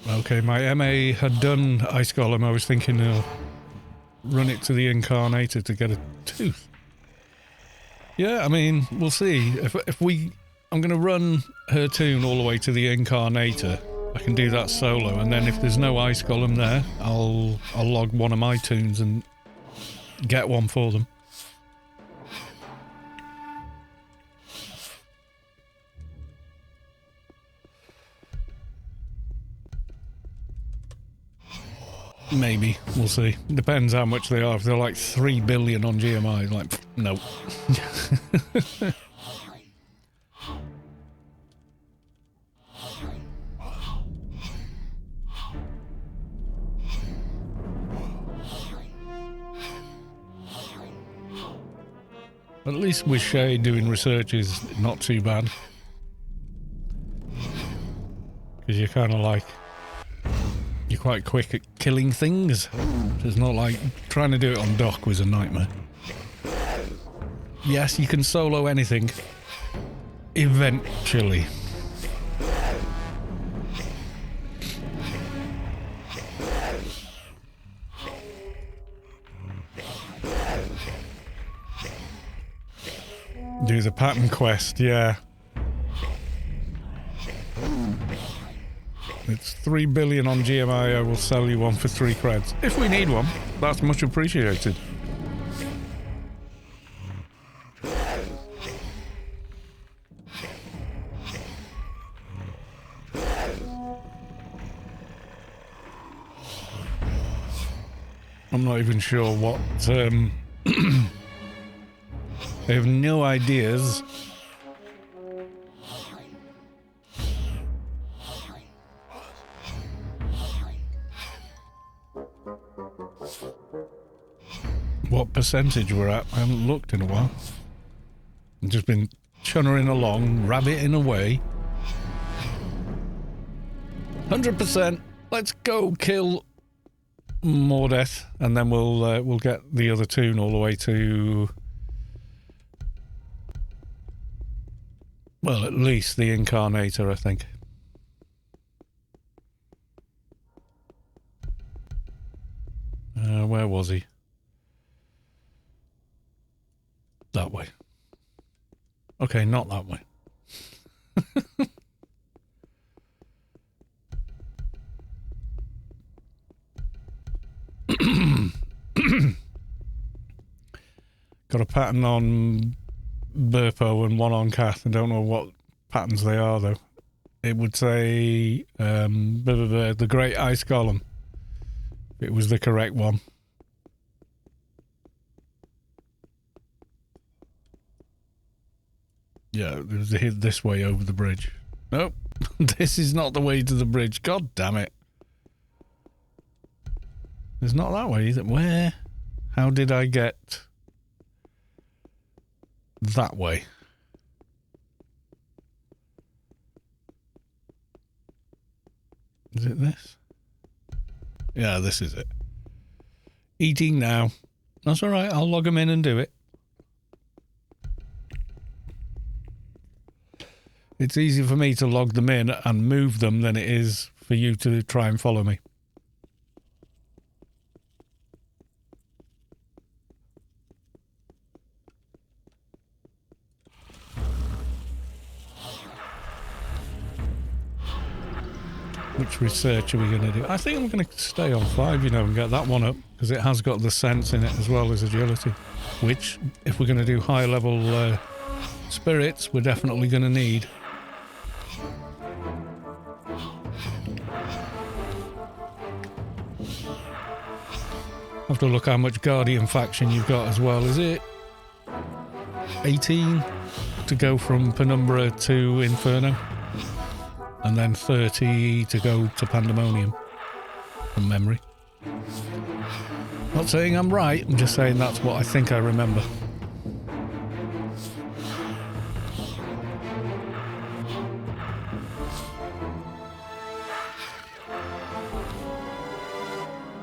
Okay, my MA had done Ice Golem. I was thinking run it to the Incarnator to get a tooth. Yeah, I mean, we'll see. I'm going to run her tune all the way to the Incarnator. I can do that solo, and then if there's no Ice Golem there, I'll log one of my tunes and get one for them. Maybe. We'll see. Depends how much they are. If they're like 3 billion on GMI, like, no. At least with Shay doing research is not too bad. Because you're kind of like... You're quite quick at killing things. It's not like trying to do it on dock was a nightmare. Yes, you can solo anything. Eventually. Do the pattern quest, yeah. It's 3 billion on GMI, I will sell you one for 3 creds. If we need one, that's much appreciated. I'm not even sure what... I have no ideas. What percentage we're at? I haven't looked in a while. I've just been chunnering along, rabbiting away. 100%. Let's go kill more death, and then we'll get the other tune all the way to, well, at least the Incarnator, I think. Where was he? That way. Okay, not that way. Got a pattern on Burpo and one on Kath. I don't know what patterns they are, though. It would say the Great Ice Golem. It was the correct one. Yeah, it was this way over the bridge. Nope, this is not the way to the bridge. God damn it. It's not that way, is it? Where? How did I get that way? Is it this? Yeah, this is it. Eating now. That's alright, I'll log them in and do it. It's easier for me to log them in and move them than it is for you to try and follow me. Which research are we going to do? I think I'm going to stay on 5, you know, and get that one up, because it has got the sense in it as well as agility. Which, if we're going to do high level spirits, we're definitely going to need. Have to look how much Guardian faction you've got as well. Is it 18 to go from Penumbra to Inferno? And then 30 to go to Pandemonium, from memory. Not saying I'm right, I'm just saying that's what I think I remember.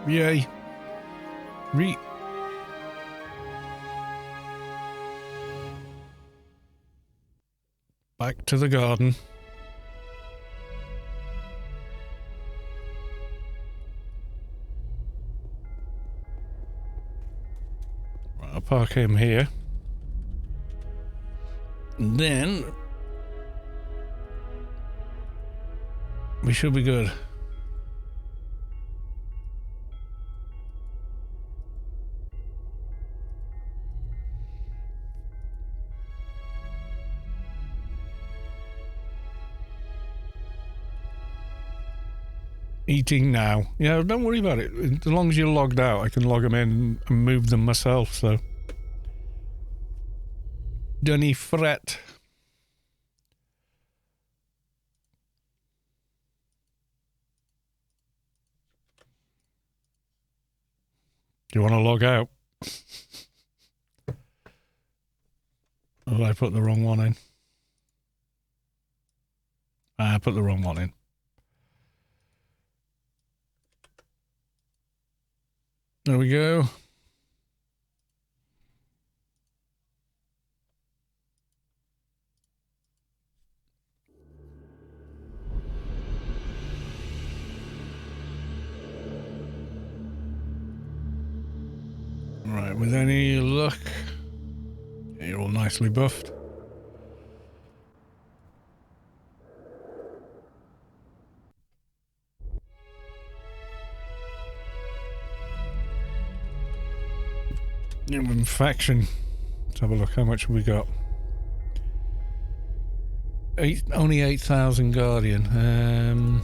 Yay. Back to the garden. Right, I'll park him here. And then we should be good. Eating now. Yeah, don't worry about it. As long as you're logged out, I can log them in and move them myself, so. Dunny fret. Do you want to log out? Or I put the wrong one in? I put the wrong one in. There we go. Right, with any luck, you're all nicely buffed. New faction. Let's have a look. How much we got? Only 8,000 Guardian.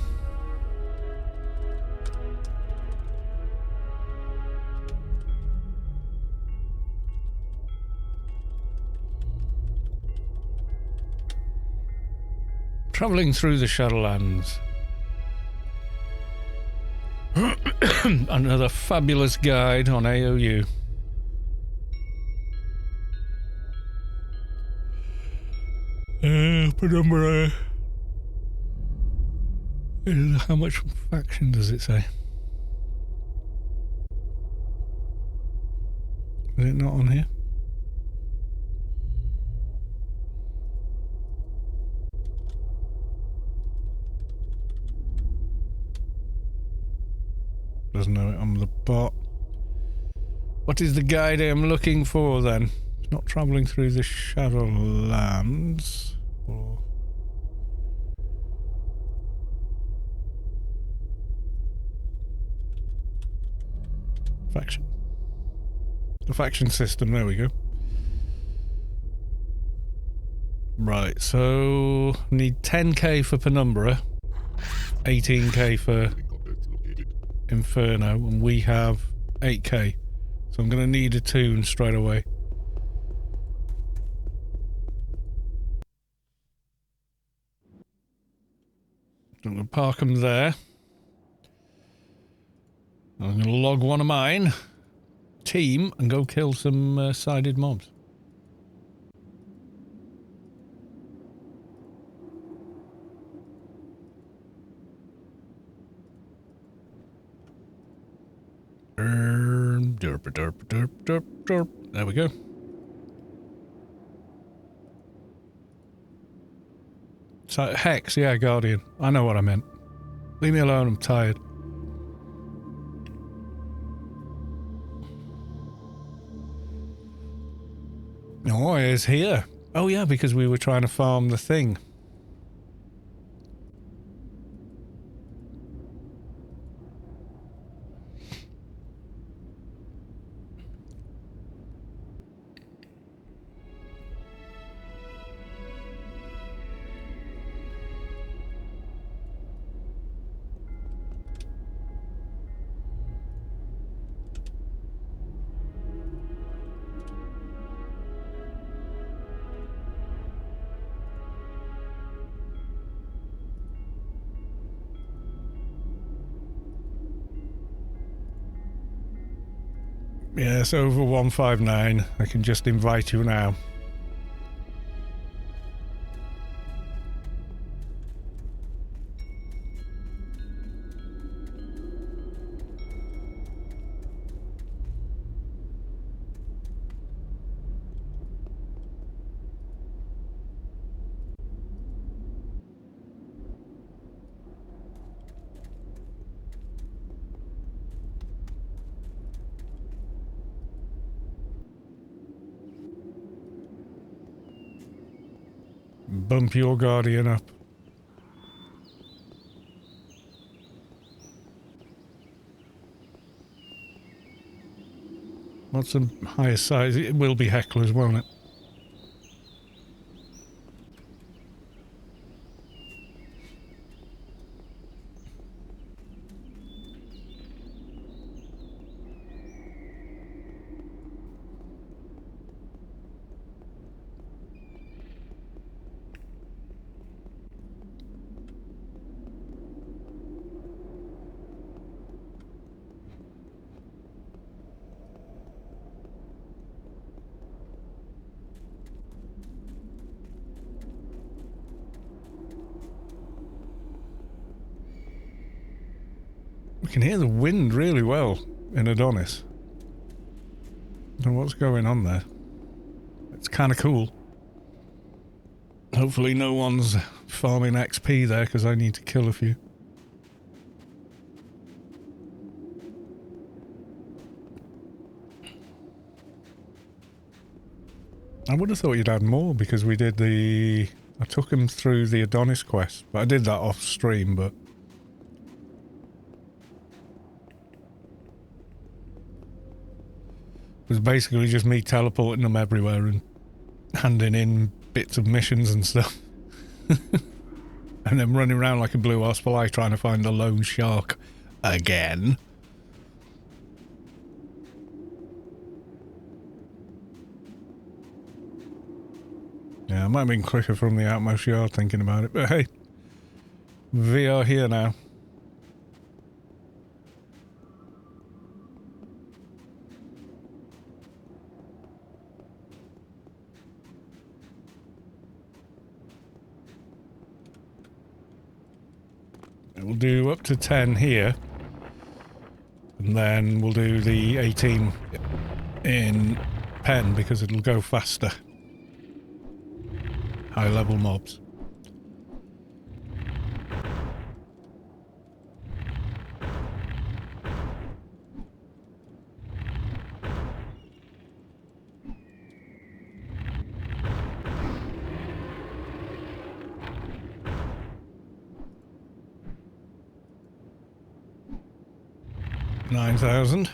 Travelling through the Shadowlands. Another fabulous guide on AOU. Penumbra. How much faction does it say? Is it not on here? Doesn't know it on the bot. What is the guide I'm looking for then? It's not travelling through the Shadowlands. Or faction. The faction system, there we go. Right, so need 10k for Penumbra, 18k for Inferno, and we have 8k. So I'm going to need a tune straight away. I'm going to park them there. I'm going to log one of mine, team, and go kill some sided mobs. Derp, derp, derp, derp, derp. There we go. So, Hex, yeah, Guardian. I know what I meant. Leave me alone, I'm tired. Oh, it's here. Oh, yeah, because we were trying to farm the thing. Yes, over 159. I can just invite you now. Bump your guardian up. What's the highest size? It will be hecklers, won't it? We can hear the wind really well in Adonis. Don't know what's going on there. It's kind of cool. Hopefully no one's farming XP there because I need to kill a few. I would have thought you'd add more because we did the... I took him through the Adonis quest, but I did that off stream, but... It was basically just me teleporting them everywhere and handing in bits of missions and stuff. And then running around like a blue osprey trying to find the lone shark again. Yeah, I might have been quicker from the outmost yard thinking about it, but hey, we are here now. We'll do up to 10 here, and then we'll do the 18 in Pen because it'll go faster. High level mobs. $9,000.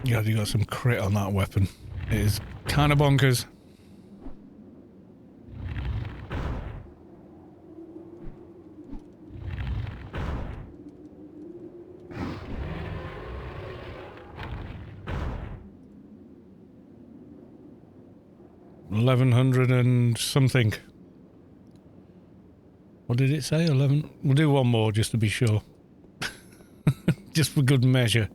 God, you got some crit on that weapon. It is kind of bonkers. $1,100 and something. What did it say? 11? We'll do one more just to be sure. Just for good measure.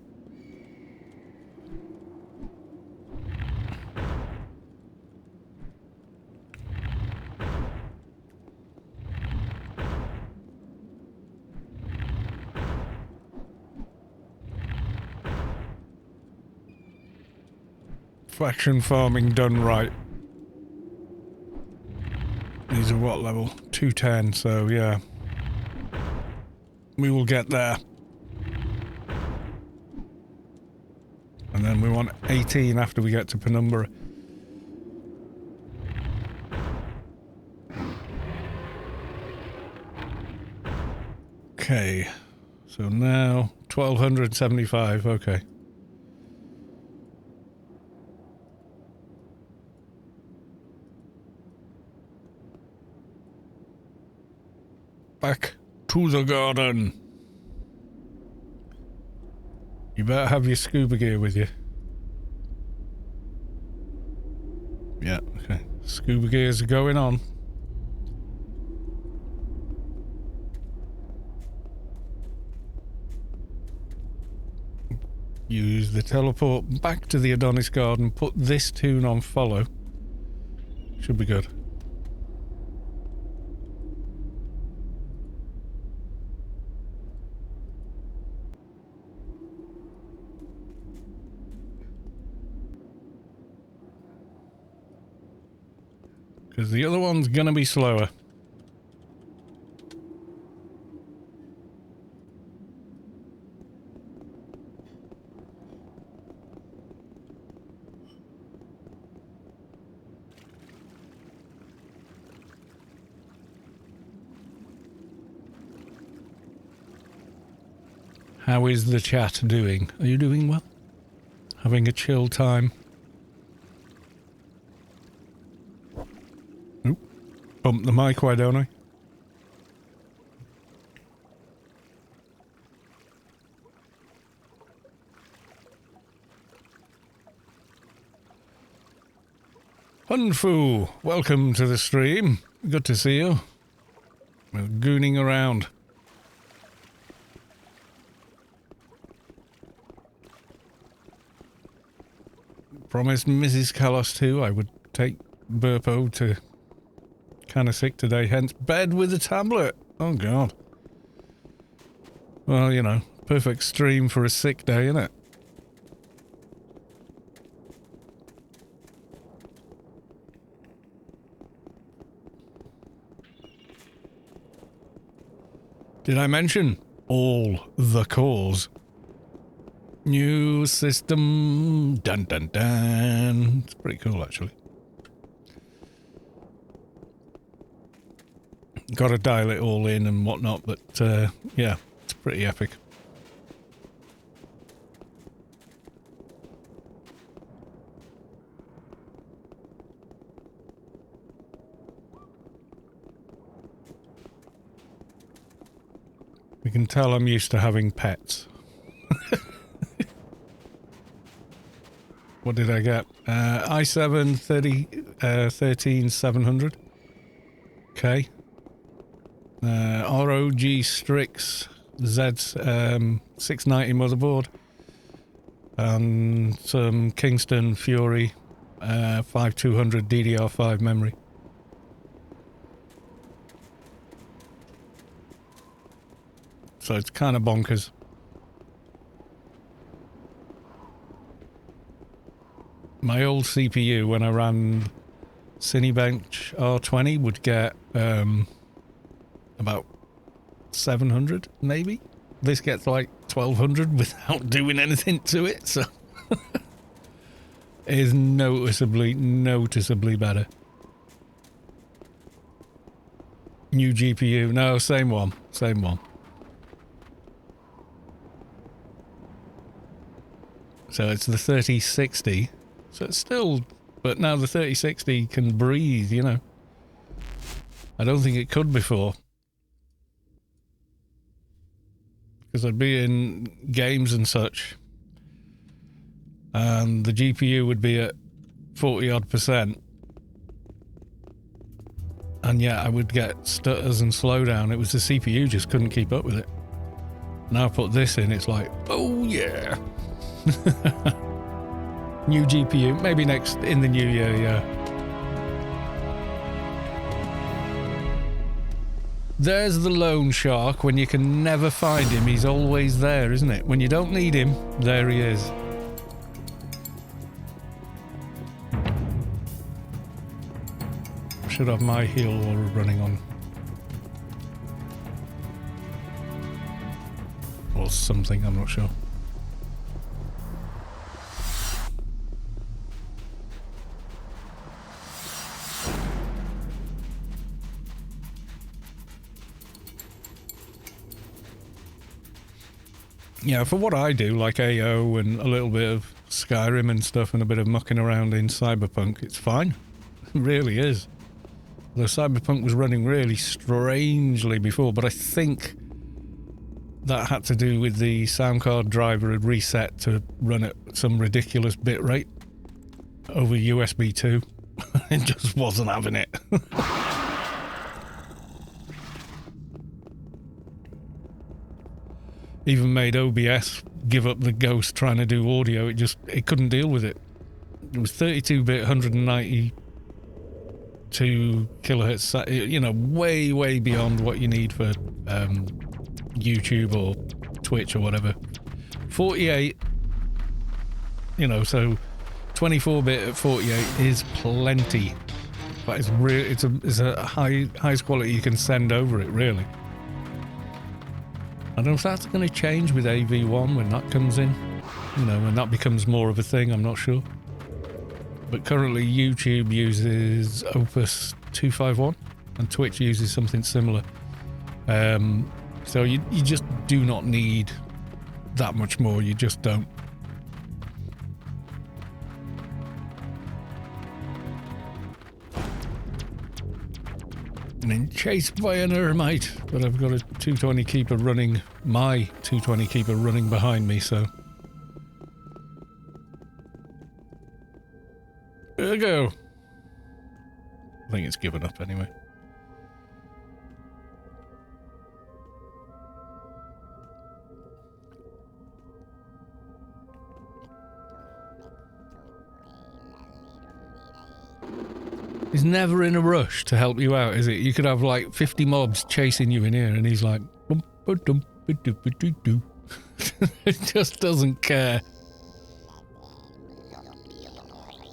Faction farming done right. These are what level? 210, so yeah. We will get there. And then we want 18 after we get to Penumbra. Okay. So now 1,275, okay. Back to the garden. You better have your scuba gear with you. Yeah, okay. Scuba gears are going on. Use the teleport back to the Adonis Garden, put this tune on follow. Should be good. Because the other one's gonna be slower. How is the chat doing? Are you doing well? Having a chill time? Oop. Bump the mic, why don't I? Hunfu, welcome to the stream. Good to see you. We're gooning around. Promised Mrs. Kalos too. I would take Burpo to kind of sick today, hence bed with a tablet. Oh god. Well, you know, perfect stream for a sick day, isn't it? Did I mention all the cores? New system, dun dun dun. It's pretty cool, actually. Got to dial it all in and whatnot, but yeah, it's pretty epic. You can tell I'm used to having pets. What did I get? i7 13700. Okay. ROG Strix Z690 motherboard. And some Kingston Fury 5200 DDR5 memory. So it's kind of bonkers. My old CPU, when I ran Cinebench R20, would get about 700, maybe. This gets like 1200 without doing anything to it, so it is noticeably better. New GPU, no, same one. So it's the 3060. So it's still, but now the 3060 can breathe, you know. I don't think it could before. Because I'd be in games and such. And the GPU would be at 40 odd %. And yeah, I would get stutters and slowdown. It was the CPU just couldn't keep up with it. Now I put this in, it's like, oh yeah. New GPU, maybe next in the new year, yeah. There's the loan shark. When you can never find him, he's always there, isn't it? When you don't need him, there he is. I should have my heal aura running on. Or something, I'm not sure. Yeah, for what I do, like AO and a little bit of Skyrim and stuff and a bit of mucking around in Cyberpunk, it's fine. It really is. Although Cyberpunk was running really strangely before, but I think that had to do with the sound card driver had reset to run at some ridiculous bit rate over USB 2. It just wasn't having it. Even made OBS give up the ghost trying to do audio. It couldn't deal with it. It was 32-bit, 192 kilohertz, you know, way beyond what you need for YouTube or Twitch or whatever. 48, you know, so 24-bit at 48 is plenty. But it's a highest quality you can send over it, really. I don't know if that's going to change with AV1 when that comes in. You know, when that becomes more of a thing, I'm not sure. But currently YouTube uses Opus 251 and Twitch uses something similar. So you just do not need that much more, you just don't. And then chased by an ermite, but I've got a 220 keeper running, my 220 keeper running behind me, so. There we go. I think it's given up anyway. He's never in a rush to help you out, is it? You could have like 50 mobs chasing you in here and he's like... He just doesn't care.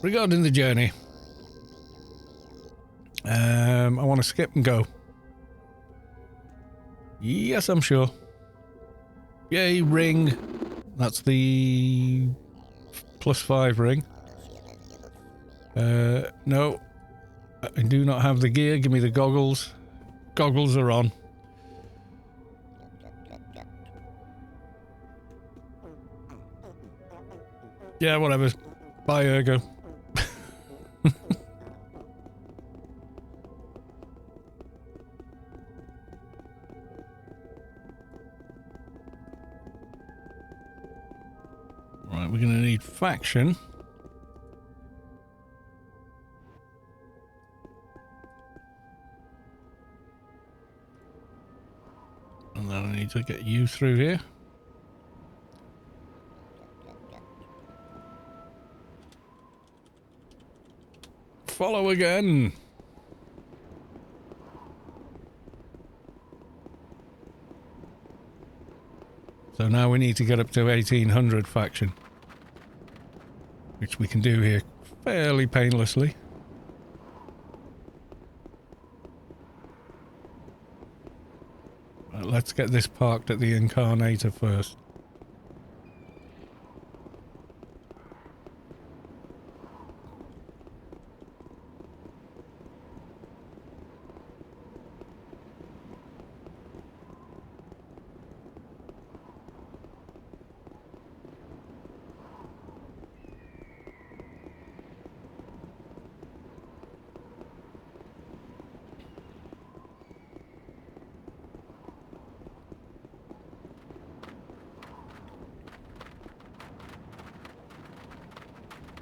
Regarding the journey, I want to skip and go. Yes, I'm sure. Yay, ring. That's the +5 ring. No. I do not have the gear. Give me the goggles. Goggles are on. Yeah, whatever. Bye, Ergo. Right, we're going to need faction. And then I need to get you through here. Follow again. So now we need to get up to 1800 faction, which we can do here fairly painlessly. Right, let's get this parked at the Incarnator first.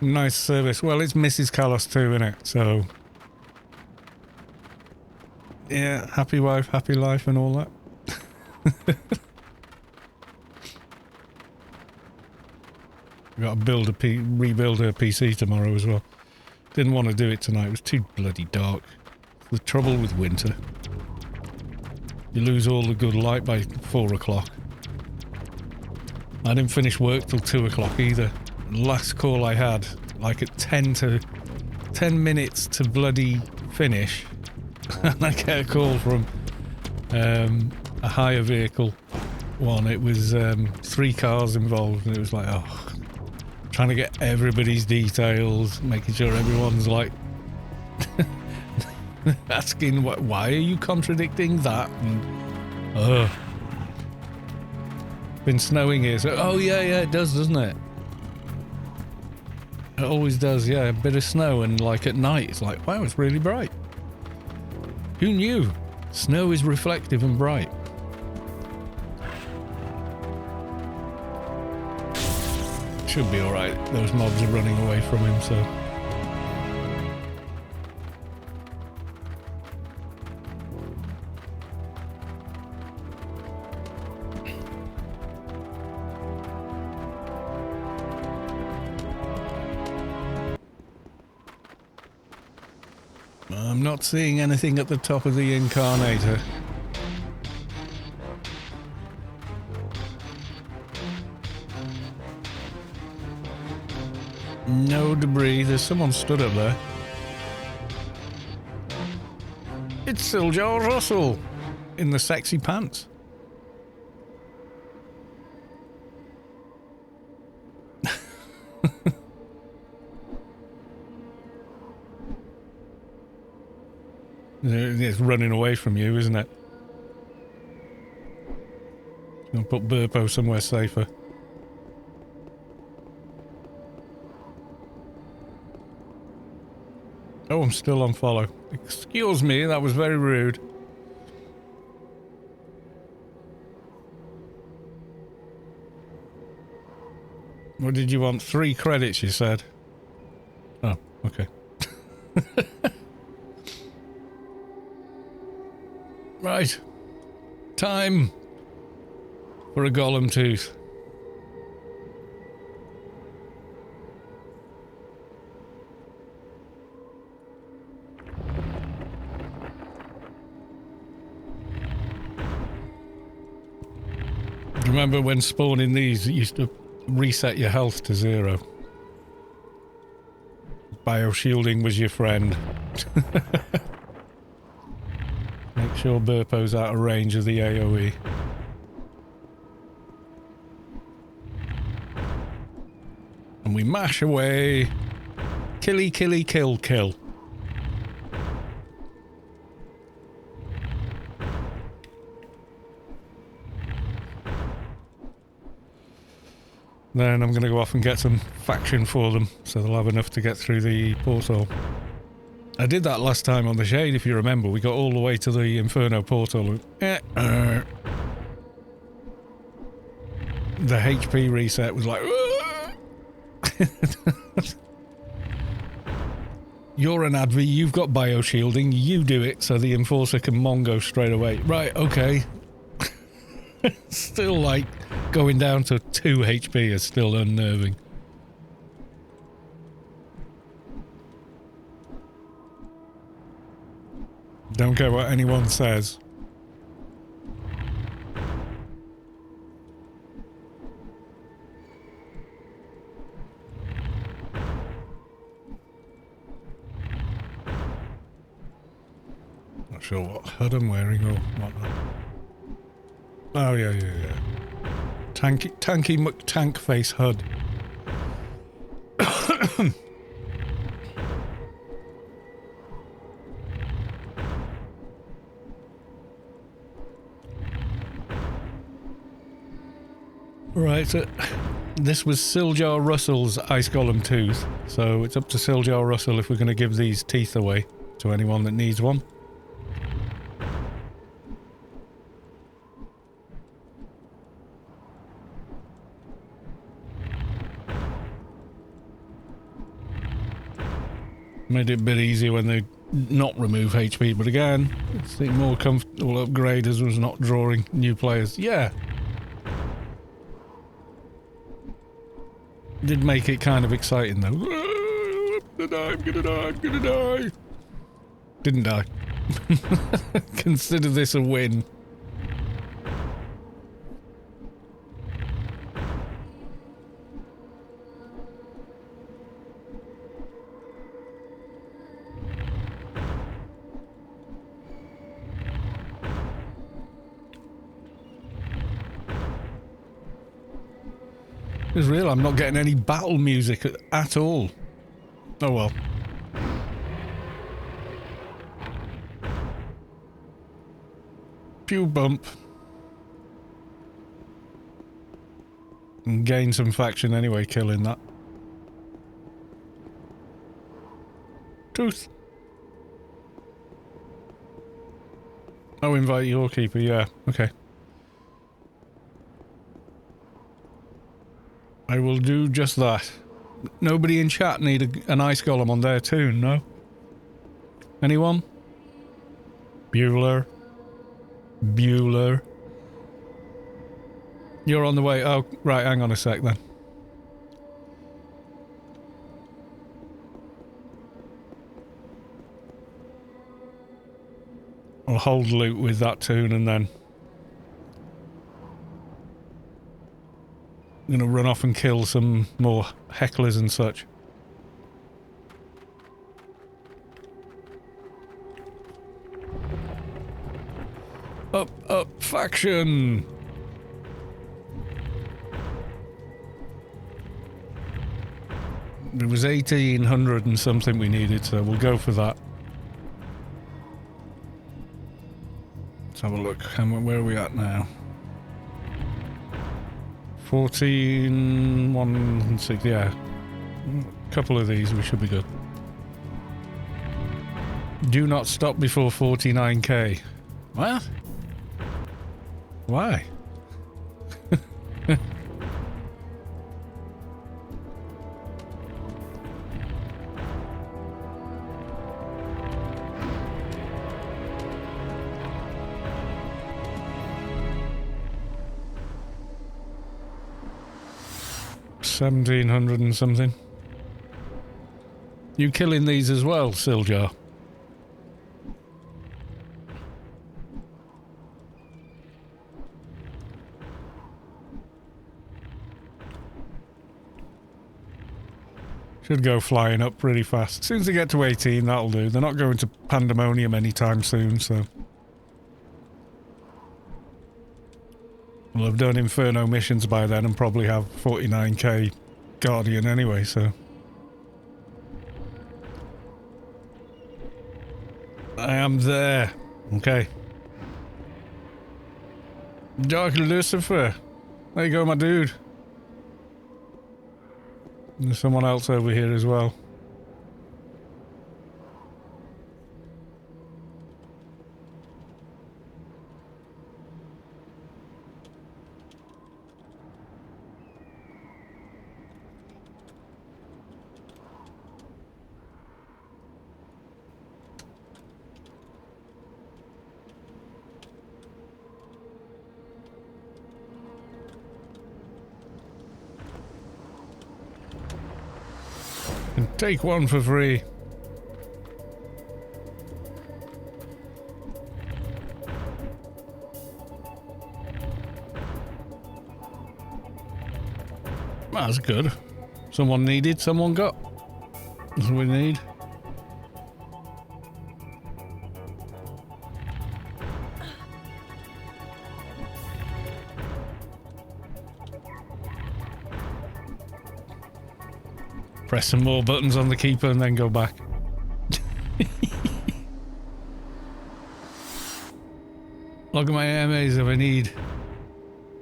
Nice service. Well, it's Mrs. Kalos too, isn't it? So, yeah, happy wife, happy life and all that. We've got to rebuild her PC tomorrow as well. Didn't want to do it tonight. It was too bloody dark. The trouble with winter. You lose all the good light by 4 o'clock. I didn't finish work till 2 o'clock either. Last call I had, like at 10 minutes to bloody finish, and I get a call from a hire vehicle one. It was 3 cars involved, and it was like, oh, trying to get everybody's details, making sure everyone's like asking why are you contradicting that, and been snowing here, so oh yeah, it does, doesn't it? It always does, yeah. A bit of snow, and like at night, it's like, wow, it's really bright. Who knew? Snow is reflective and bright. Should be alright. Those mobs are running away from him, so... I'm not seeing anything at the top of the Incarnator. No debris. There's someone stood up there. It's Siljar Russell in the sexy pants. It's running away from you, isn't it? I'll put Burpo somewhere safer. Oh, I'm still on follow. Excuse me, that was very rude. What did you want? 3 credits, you said? Oh, okay. Right. Time for a golem tooth. Do you remember when spawning these, it used to reset your health to 0? Bioshielding was your friend. Make sure Burpo's out of range of the AoE. And we mash away. Killy, killy, kill, kill. Then I'm going to go off and get some faction for them, so they'll have enough to get through the portal. I did that last time on the Shade, if you remember. We got all the way to the Inferno portal. The HP reset was like... You're an Advi, you've got bioshielding, you do it so the Enforcer can Mongo straight away. Right, okay. Still like... Going down to 2 HP is still unnerving. Don't care what anyone says. Not sure what HUD I'm wearing or whatnot. Oh yeah. Tanky McTank face HUD. Right, so this was Siljar Russell's Ice Golem Tooth, so it's up to Siljar Russell if we're going to give these teeth away to anyone that needs one. Made it a bit easier when they not remove HP, but again, it's the more comfortable upgrade as was not drawing new players. Yeah. Did make it kind of exciting though. I'm gonna die. Didn't die. Consider this a win. It's real, I'm not getting any battle music at all. Oh well. Pew bump. And gain some faction anyway, killing that. Tooth. Oh, invite your keeper, yeah, okay. I will do just that. Nobody in chat need an ice golem on their tune, no? Anyone? Bueller? Bueller? You're on the way. Oh, right, hang on a sec then. I'll hold loot with that tune and then I'm gonna run off and kill some more hecklers and such. Up, up, faction! There was 1800 and something we needed, so we'll go for that. Let's have a look. Where are we at now? 14, 1, 6, yeah. A couple of these, we should be good. Do not stop before 49k. What? Why? $1,700 and something. You killing these as well, Siljar? Should go flying up pretty fast. As soon as they get to 18, that'll do. They're not going to Pandemonium anytime soon, so... We'll have done Inferno missions by then and probably have 49k Guardian anyway, so... I am there. Okay. Dark Lucifer. There you go, my dude. There's someone else over here as well. And take one for free. That's good. Someone needed, someone got. That's what we need. Press some more buttons on the keeper and then go back. Look at my AMAs if I need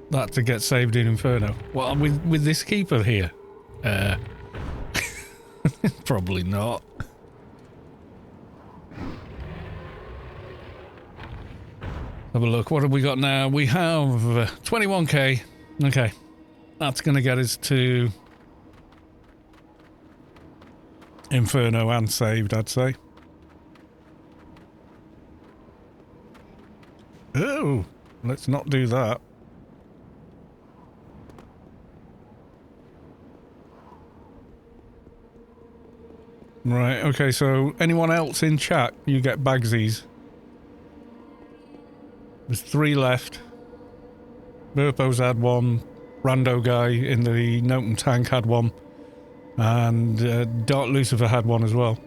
that to get saved in Inferno. Well, with this keeper here? Probably not. Have a look. What have we got now? We have 21k. Okay. That's going to get us to Inferno and saved, I'd say. Oh, let's not do that. Right, okay, so anyone else in chat, you get bagsies. There's 3 left. Burpo's had one. Rando guy in the Noten tank had one. And Dark Lucifer had one as well.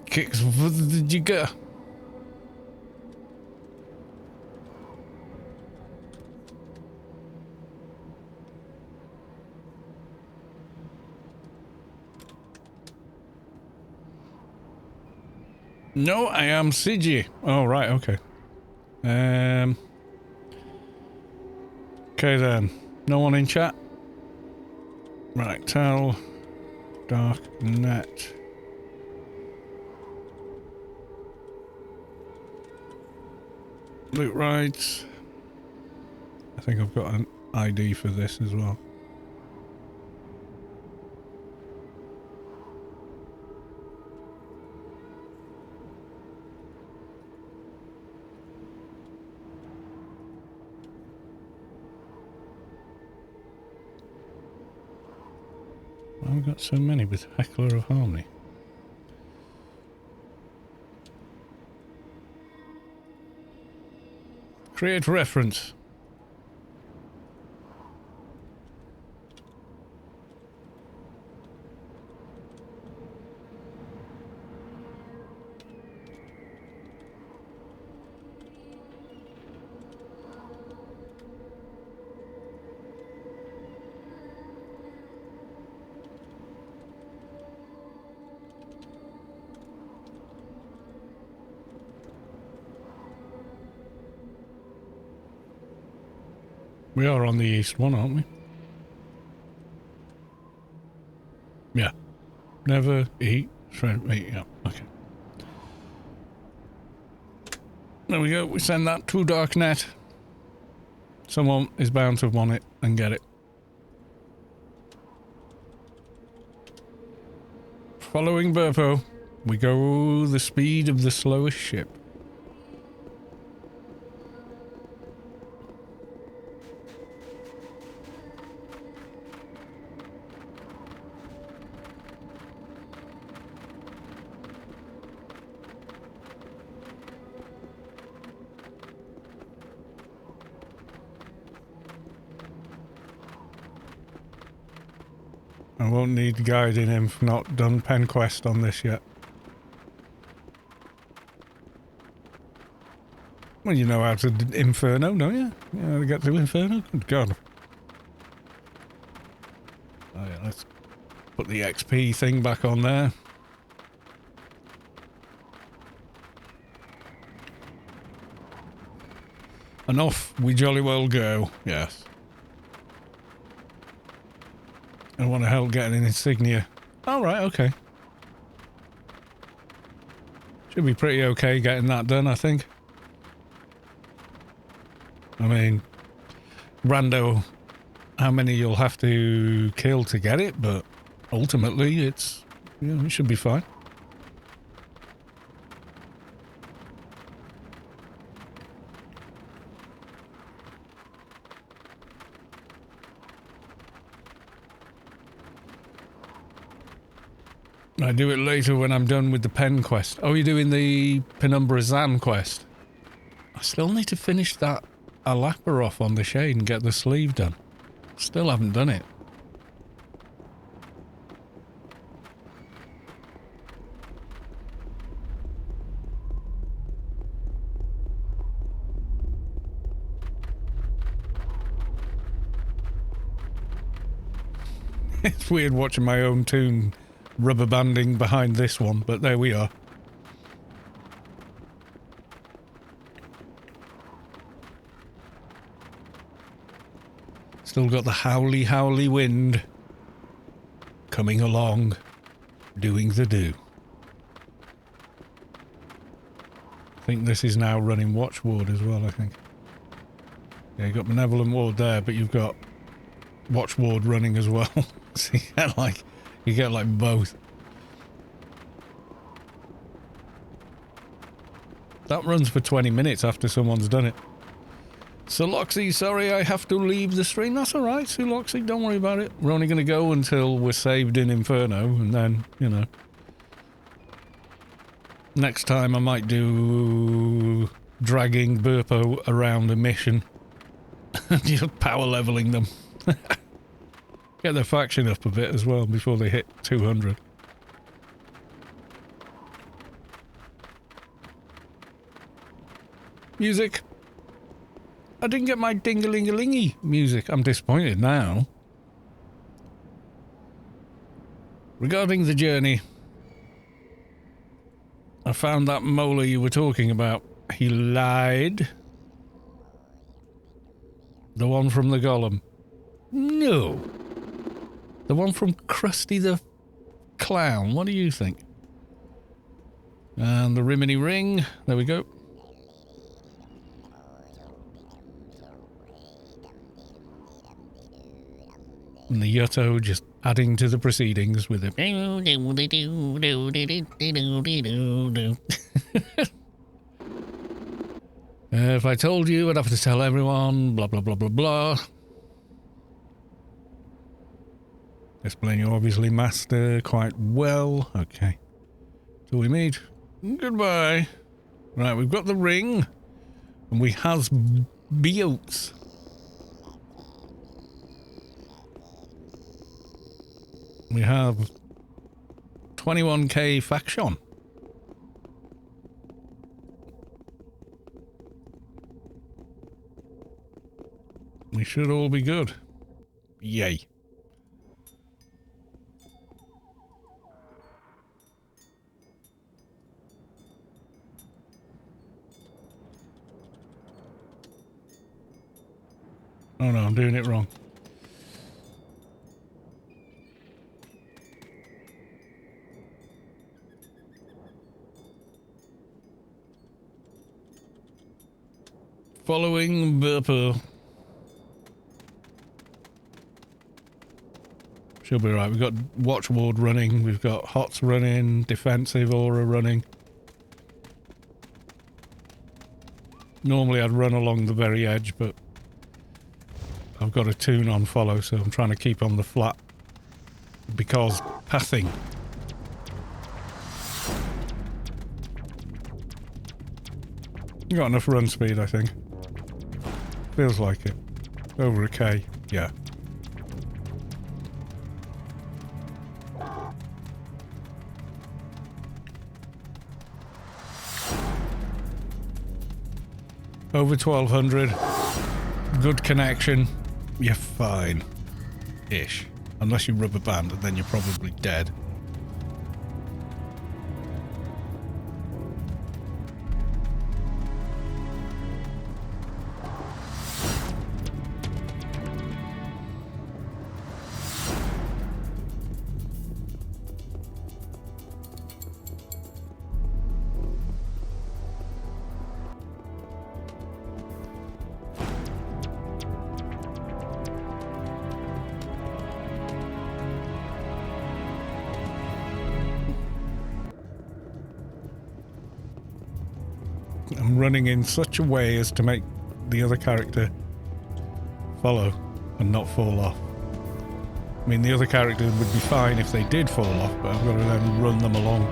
Kicks, what did you get? No, I am CG. Oh, right, okay. Okay then. No one in chat? Right, tell Dark Net. Loot rights. I think I've got ID for this as well. Why have we got so many with Heckler of Harmony? Create reference. We are on the east one, aren't we? Yeah. Never eat shrimp meat. Yeah, okay. There we go. We send that to Darknet. Someone is bound to want it and get it. Following Burpo, we go the speed of the slowest ship. I won't need guiding him if not done pen quest on this yet. Well, you know how to Inferno, don't you? You know how to get to Inferno? Good God. Oh yeah, let's put the XP thing back on there. And off we jolly well go, yes. I want to help get an Insignia. All right, okay. Should be pretty okay getting that done, I think. I mean, rando, how many you'll have to kill to get it, but ultimately it's, you know, it should be fine. I do it later when I'm done with the pen quest. Oh, you're doing the Penumbra Zan quest? I still need to finish that Alapa off on the shade and get the sleeve done. Still haven't done it. It's weird watching my own tune rubber banding behind this one, but there we are. Still got the howly wind coming along, doing the do. I think this is now running Watch Ward as well, I think. Yeah, you got Benevolent Ward there, but you've got Watch Ward running as well. So you get like both. That runs for 20 minutes after someone's done it. Suloxy, sorry I have to leave the stream. That's alright, Suloxy, don't worry about it. We're only going to go until we're saved in Inferno, and then, you know. Next time I might do dragging Burpo around a mission. Just power leveling them. Get their faction up a bit as well before they hit 200. Music. I didn't get my ding-a-ling-a-lingy music. I'm disappointed now. Regarding the journey, I found that molar you were talking about. He lied. The one from the Golem. No. The one from Krusty the Clown. What do you think? And the Rimini Ring. There we go. And the Yutto just adding to the proceedings with it. If I told you, I'd have to tell everyone, blah, blah, blah, blah, blah. Explain you obviously master quite well. Okay. Till we meet. Goodbye. Right, we've got the ring. And we has builds. We have 21k faction. We should all be good. Yay. Oh no, I'm doing it wrong. Following Burpo. Should be right. We've got Watchward running, we've got Hots running, Defensive Aura running. Normally I'd run along the very edge, but I've got a tune on follow, so I'm trying to keep on the flat because pathing. You got enough run speed, I think. Feels like it. Over a K, yeah. Over 1200. Good connection. You're fine. Ish. Unless you rubber band, and then you're probably dead. I'm running in such a way as to make the other character follow and not fall off. I mean, the other character would be fine if they did fall off, but I've got to then run them along.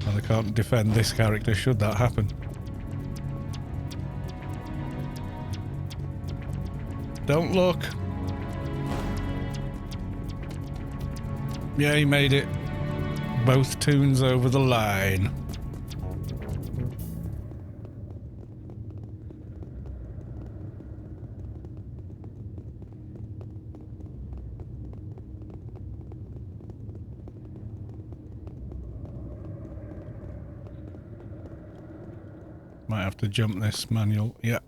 And I can't defend this character should that happen. Don't look. Yeah, he made it. Both tunes over the line. Might have to jump this manual. Yeah.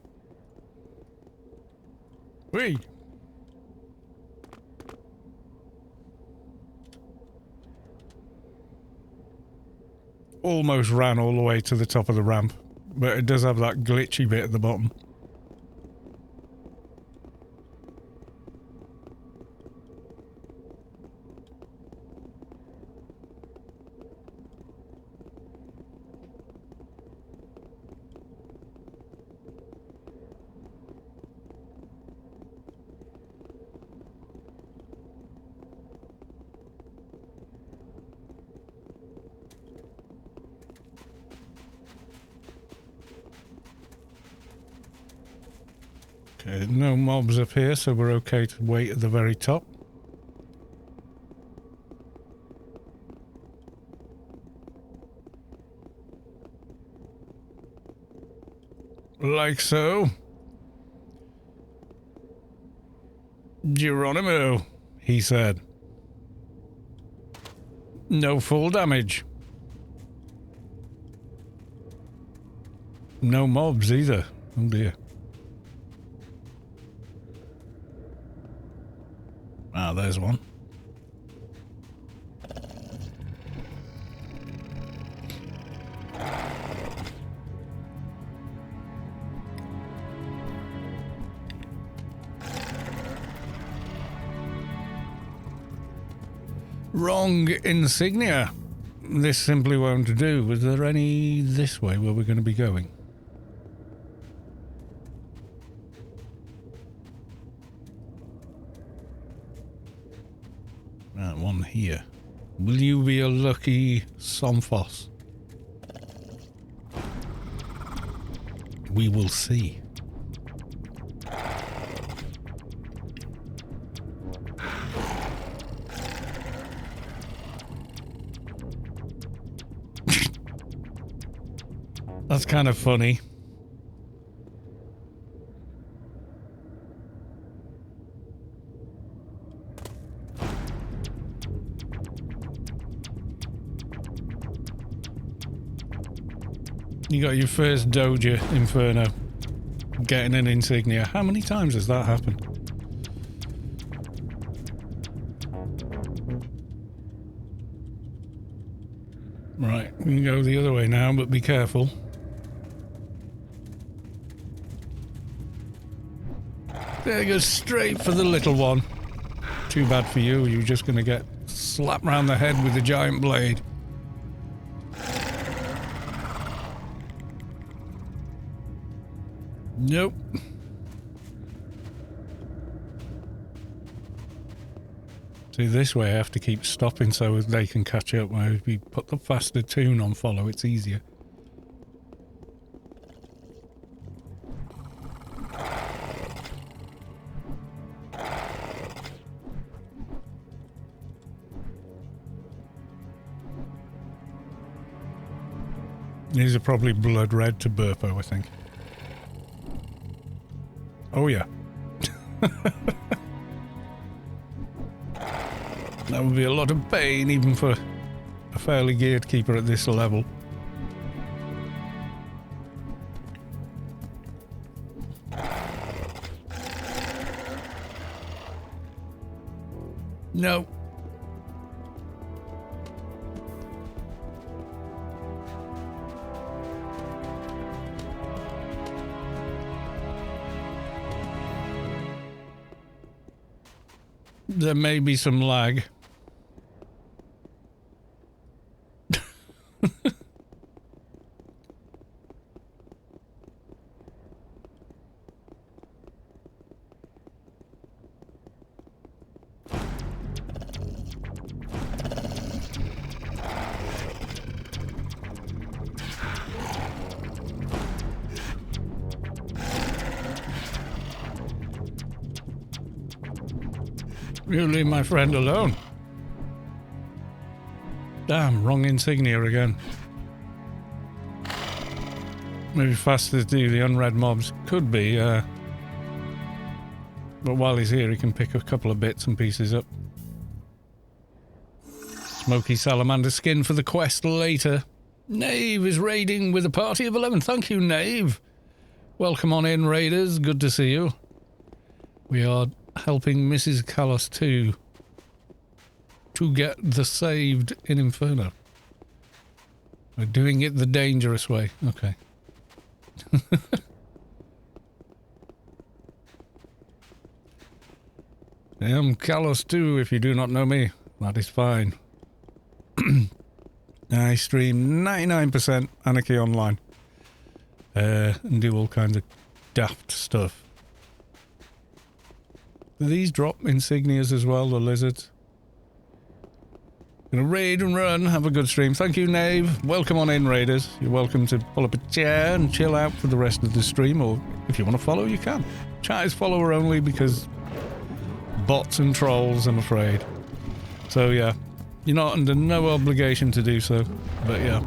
Whee! Almost ran all the way to the top of the ramp, but it does have that glitchy bit at the bottom. Okay, no mobs up here, so we're okay to wait at the very top. Like so. Geronimo, he said. No full damage. No mobs either. Oh dear. Ah, there's one. Wrong insignia. This simply won't do. Was there any this way where we're going to be going? That one here. Will you be a lucky Somphos? We will see. That's kind of funny. You got your first Doja Inferno getting an insignia. How many times has that happened? Right, we can go the other way now, but be careful. There goes straight for the little one. Too bad for you, you're just going to get slapped round the head with a giant blade. Nope. See, this way I have to keep stopping so they can catch up. Where if we put the faster tune on follow, it's easier. These are probably blood red to Burpo, I think. Oh yeah. That would be a lot of pain even for a fairly geared keeper at this level. No. There may be some lag. You leave my friend alone. Damn, wrong insignia again. Maybe faster to do the unread mobs. Could be, but while he's here he can pick a couple of bits and pieces up. Smoky salamander skin for the quest later. Knave is raiding with a party of 11. Thank you, Knave. Welcome on in, raiders. Good to see you. We are helping Mrs. Callos to get the saved in Inferno. We're doing it the dangerous way. Okay. I am Callos too, if you do not know me. That is fine. I stream 99% Anarchy online. And do all kinds of daft stuff. Do these drop insignias as well, the lizards? Gonna raid and run, have a good stream. Thank you, Knave. Welcome on in, raiders. You're welcome to pull up a chair and chill out for the rest of the stream, or if you want to follow, you can. Chat is follower only because bots and trolls, I'm afraid. So yeah, you're not under no obligation to do so, but yeah.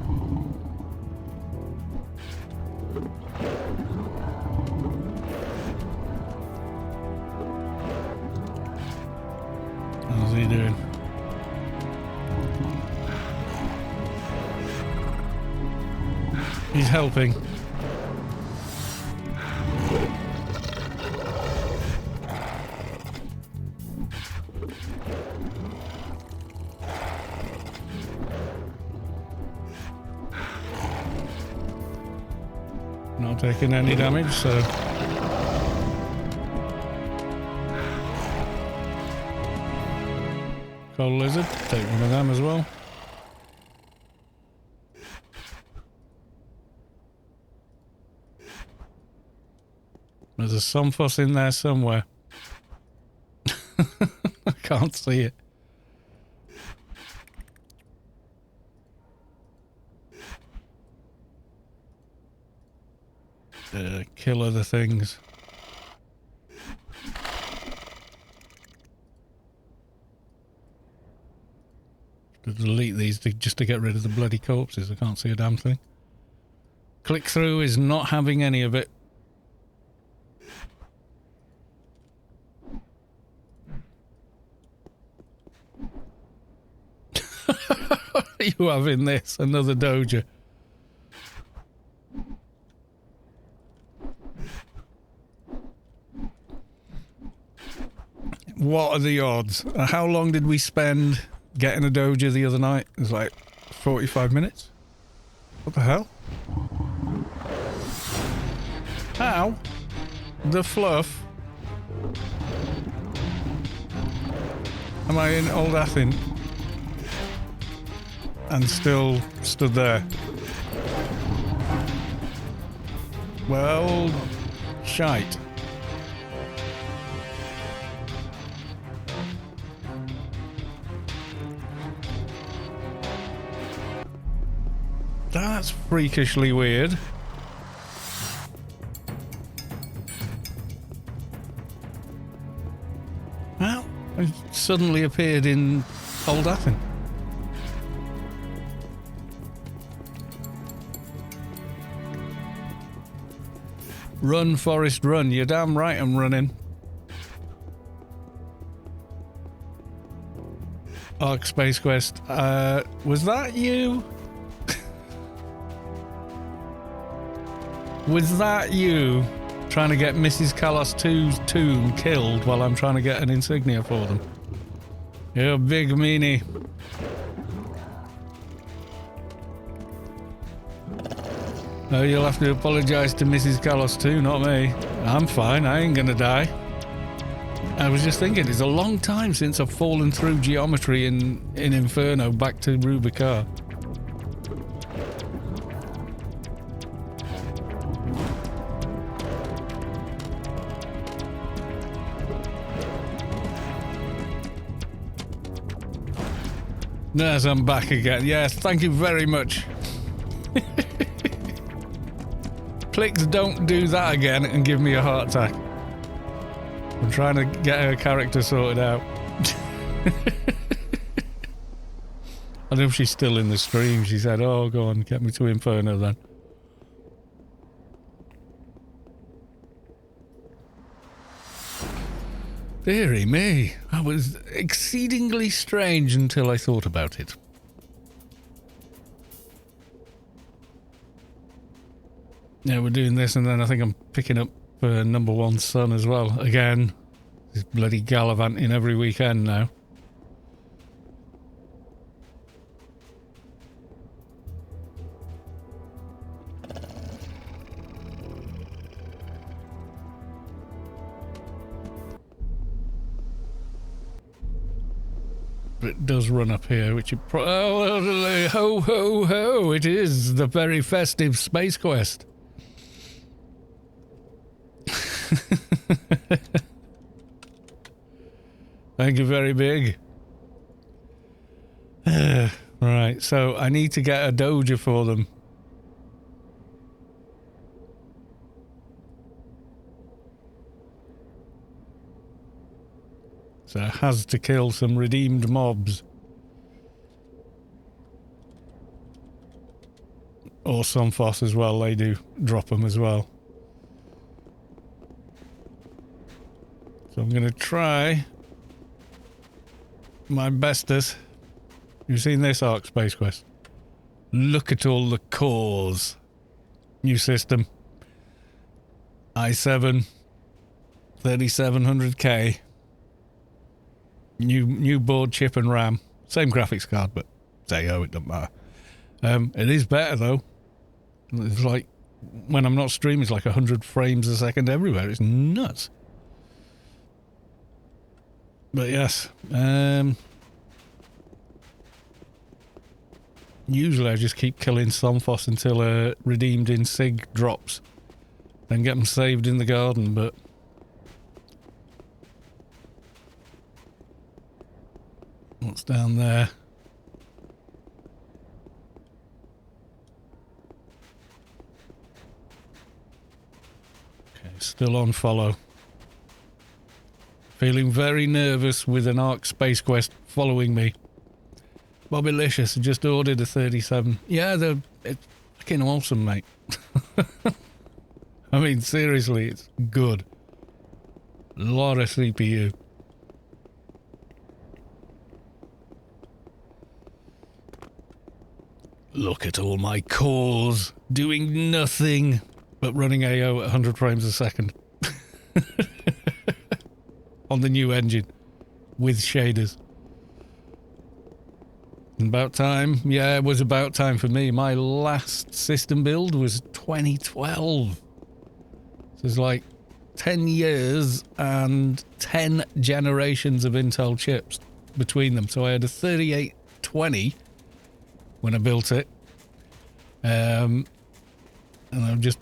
How's he doing? He's helping. Not taking any damage, so... charcoal lizard. Take one of them as well. There's a Somphos in there somewhere. I can't see it. Kill other things. To delete these just to get rid of the bloody corpses. I can't see a damn thing. Click through is not having any of it. You having this? Another Doja. What are the odds? How long did we spend getting a Doja the other night? It was like 45 minutes. What the hell? How? The fluff? Am I in Old Athen? And still stood there. Well, shite. That's freakishly weird. Well, I suddenly appeared in Old Athen. Run, Forest, run. You're damn right I'm running. ARKSpacequest. Was that you? Was that you trying to get Mrs. Kalos 2's tomb killed while I'm trying to get an insignia for them? You're a big meanie. No, you'll have to apologise to Mrs. Kalos 2, not me. I'm fine, I ain't gonna die. I was just thinking, it's a long time since I've fallen through geometry in Inferno back to Rubicar. Yes, I'm back again. Yes, thank you very much. Please don't do that again and give me a heart attack. I'm trying to get her character sorted out. I don't know if she's still in the stream. She said, oh, go on, get me to Inferno then. Deary me, that was exceedingly strange until I thought about it. Yeah, we're doing this and then I think I'm picking up number one son as well. Again, this bloody gallivanting every weekend now. But it does run up here, which it oh, ho, ho, ho, it is the very festive Space Quest. Thank you very big. Right, so I need to get a Doja for them. So it has to kill some redeemed mobs. Or some Somphos as well, they do drop them as well. So I'm going to try my bestest. You've seen this ARKSpacequest? Look at all the cores. New system. i7 3700K. New board, chip and RAM. Same graphics card, but say it doesn't matter. It is better though. It's like when I'm not streaming, it's like 100 frames a second everywhere. It's nuts. But yes, Usually I just keep killing Somphos until a redeemed Insig drops. Then get them saved in the garden, but... What's down there? Okay, still on follow. Feeling very nervous with an ARKSpacequest following me. Bobbylicious just ordered a 37. Yeah, it's fucking awesome, mate. I mean, seriously, it's good. A lot of CPU. Look at all my cores doing nothing but running AO at 100 frames a second. On the new engine with shaders. About time. Yeah, it was about time for me. My last system build was 2012. So it's like 10 years and 10 generations of Intel chips between them. So I had a 3820 when I built it. And I've just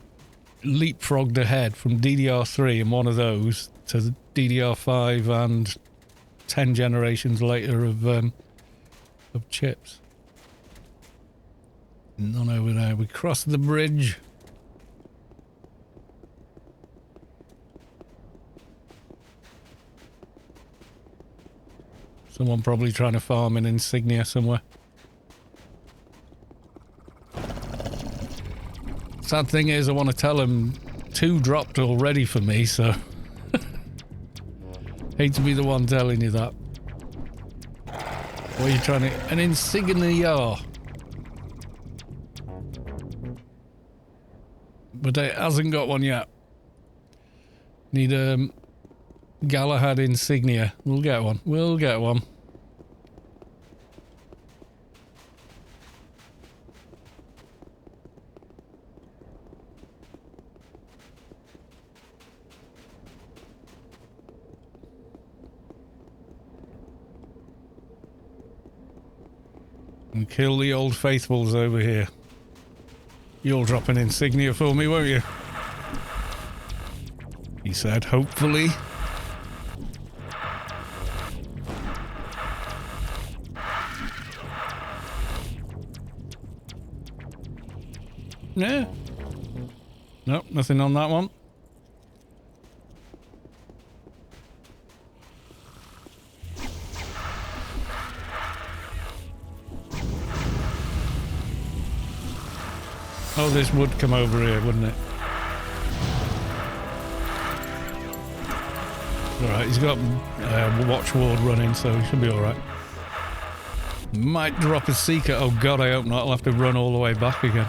leapfrogged ahead from DDR3 and one of those to DDR5 and 10 generations later of chips. None over there. We cross the bridge. Someone probably trying to farm an Insignia somewhere. Sad thing is, I want to tell him 2 dropped already for me, so... Hate to be the one telling you that. What are you trying to... An Insignia. But it hasn't got one yet. Need Galahad Insignia. We'll get one. We'll get one. And kill the old faithfuls over here. You'll drop an Insignia for me, won't you? He said, hopefully. Yeah. Nope, nothing on that one. Oh, this would come over here, wouldn't it? Alright, he's got Watch Ward running, so he should be alright. Might drop a Seeker. Oh god, I hope not. I'll have to run all the way back again.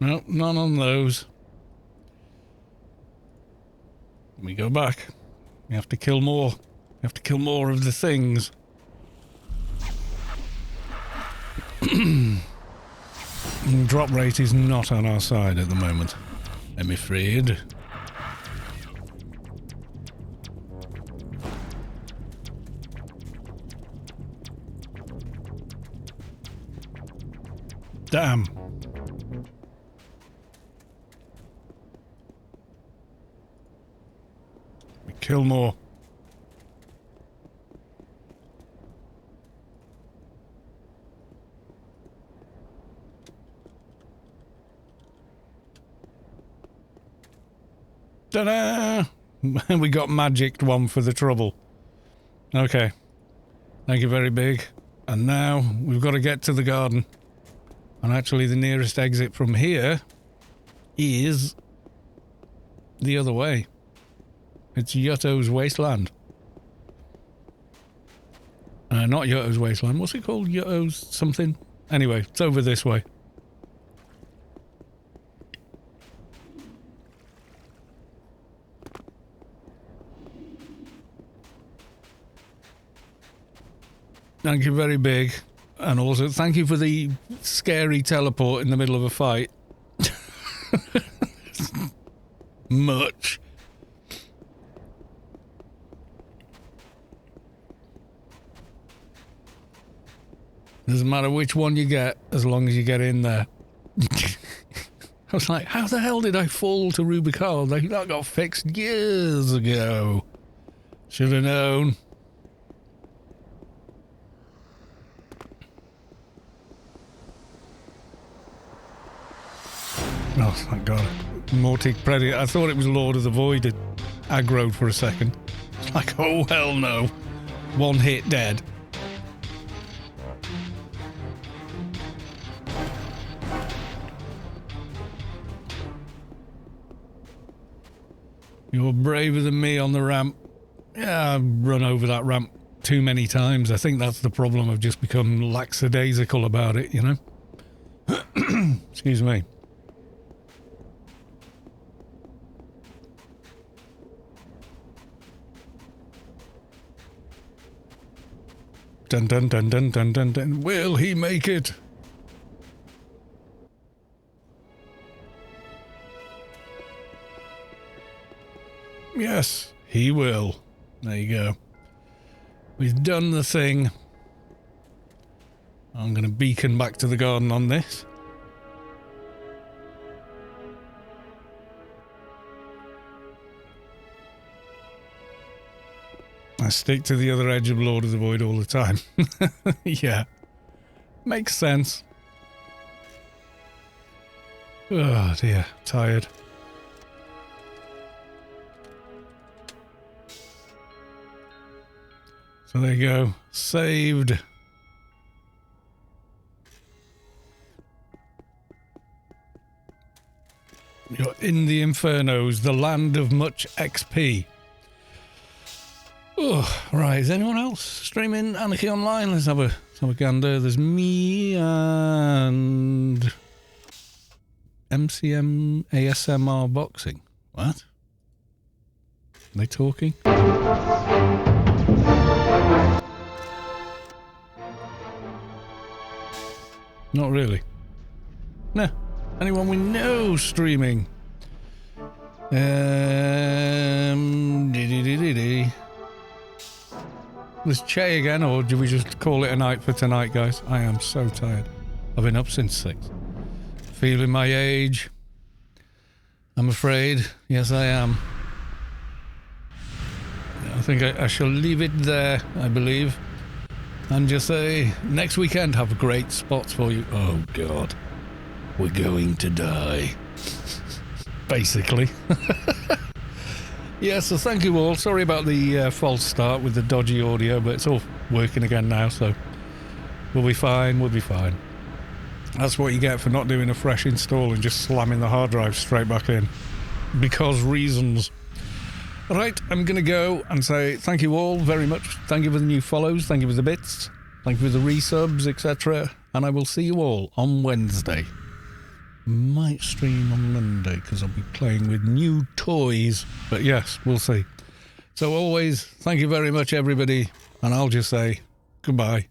Nope, none on those. We go back. We have to kill more. We have to kill more of the things. Drop rate is not on our side at the moment, I'm afraid. Damn. We kill more. Ta-da! We got magicked one for the trouble. Okay. Thank you very big. And now we've got to get to the garden. And actually the nearest exit from here is the other way. It's Yutto's Wasteland. Not Yoto's Wasteland. What's it called? Yoto's something? Anyway, it's over this way. Thank you very big. And also, thank you for the scary teleport in the middle of a fight. Much. Doesn't matter which one you get, as long as you get in there. I was like, how the hell did I fall to Rubicon? That got fixed years ago. Should have known. Oh, thank God. Mortic Predator. I thought it was Lord of the Void. It aggroed for a second. It's like, oh, hell no. One hit dead. You're braver than me on the ramp. Yeah, I've run over that ramp too many times. I think that's the problem. I've just become lackadaisical about it, you know? Excuse me. Dun dun dun dun dun dun dun. Will he make it? Yes, he will. There you go. We've done the thing. I'm going to beacon back to the garden on this. I stick to the other edge of Lord of the Void all the time. Yeah. Makes sense. Oh dear, tired. So there you go. Saved. You're in the Infernos, the land of much XP. Oh, right. Is anyone else streaming Anarchy Online? Let's have a gander. There's me and MCM ASMR Boxing. What? Are they talking? Not really. No. Anyone we know streaming? Was Che again, or do we just call it a night for tonight, guys? I am so tired. I've been up since 6. Feeling my age. I'm afraid. Yes, I am. I think I shall leave it there, I believe. And just say, next weekend have great spots for you. Oh, God. We're going to die. Basically. Yeah, so thank you all. Sorry about the false start with the dodgy audio, but it's all working again now, so we'll be fine, we'll be fine. That's what you get for not doing a fresh install and just slamming the hard drive straight back in. Because reasons. Right, I'm going to go and say thank you all very much. Thank you for the new follows, thank you for the bits, thank you for the resubs, etc. And I will see you all on Wednesday. Might stream on Monday because I'll be playing with new toys. But yes, we'll see. So always, thank you very much, everybody. And I'll just say goodbye.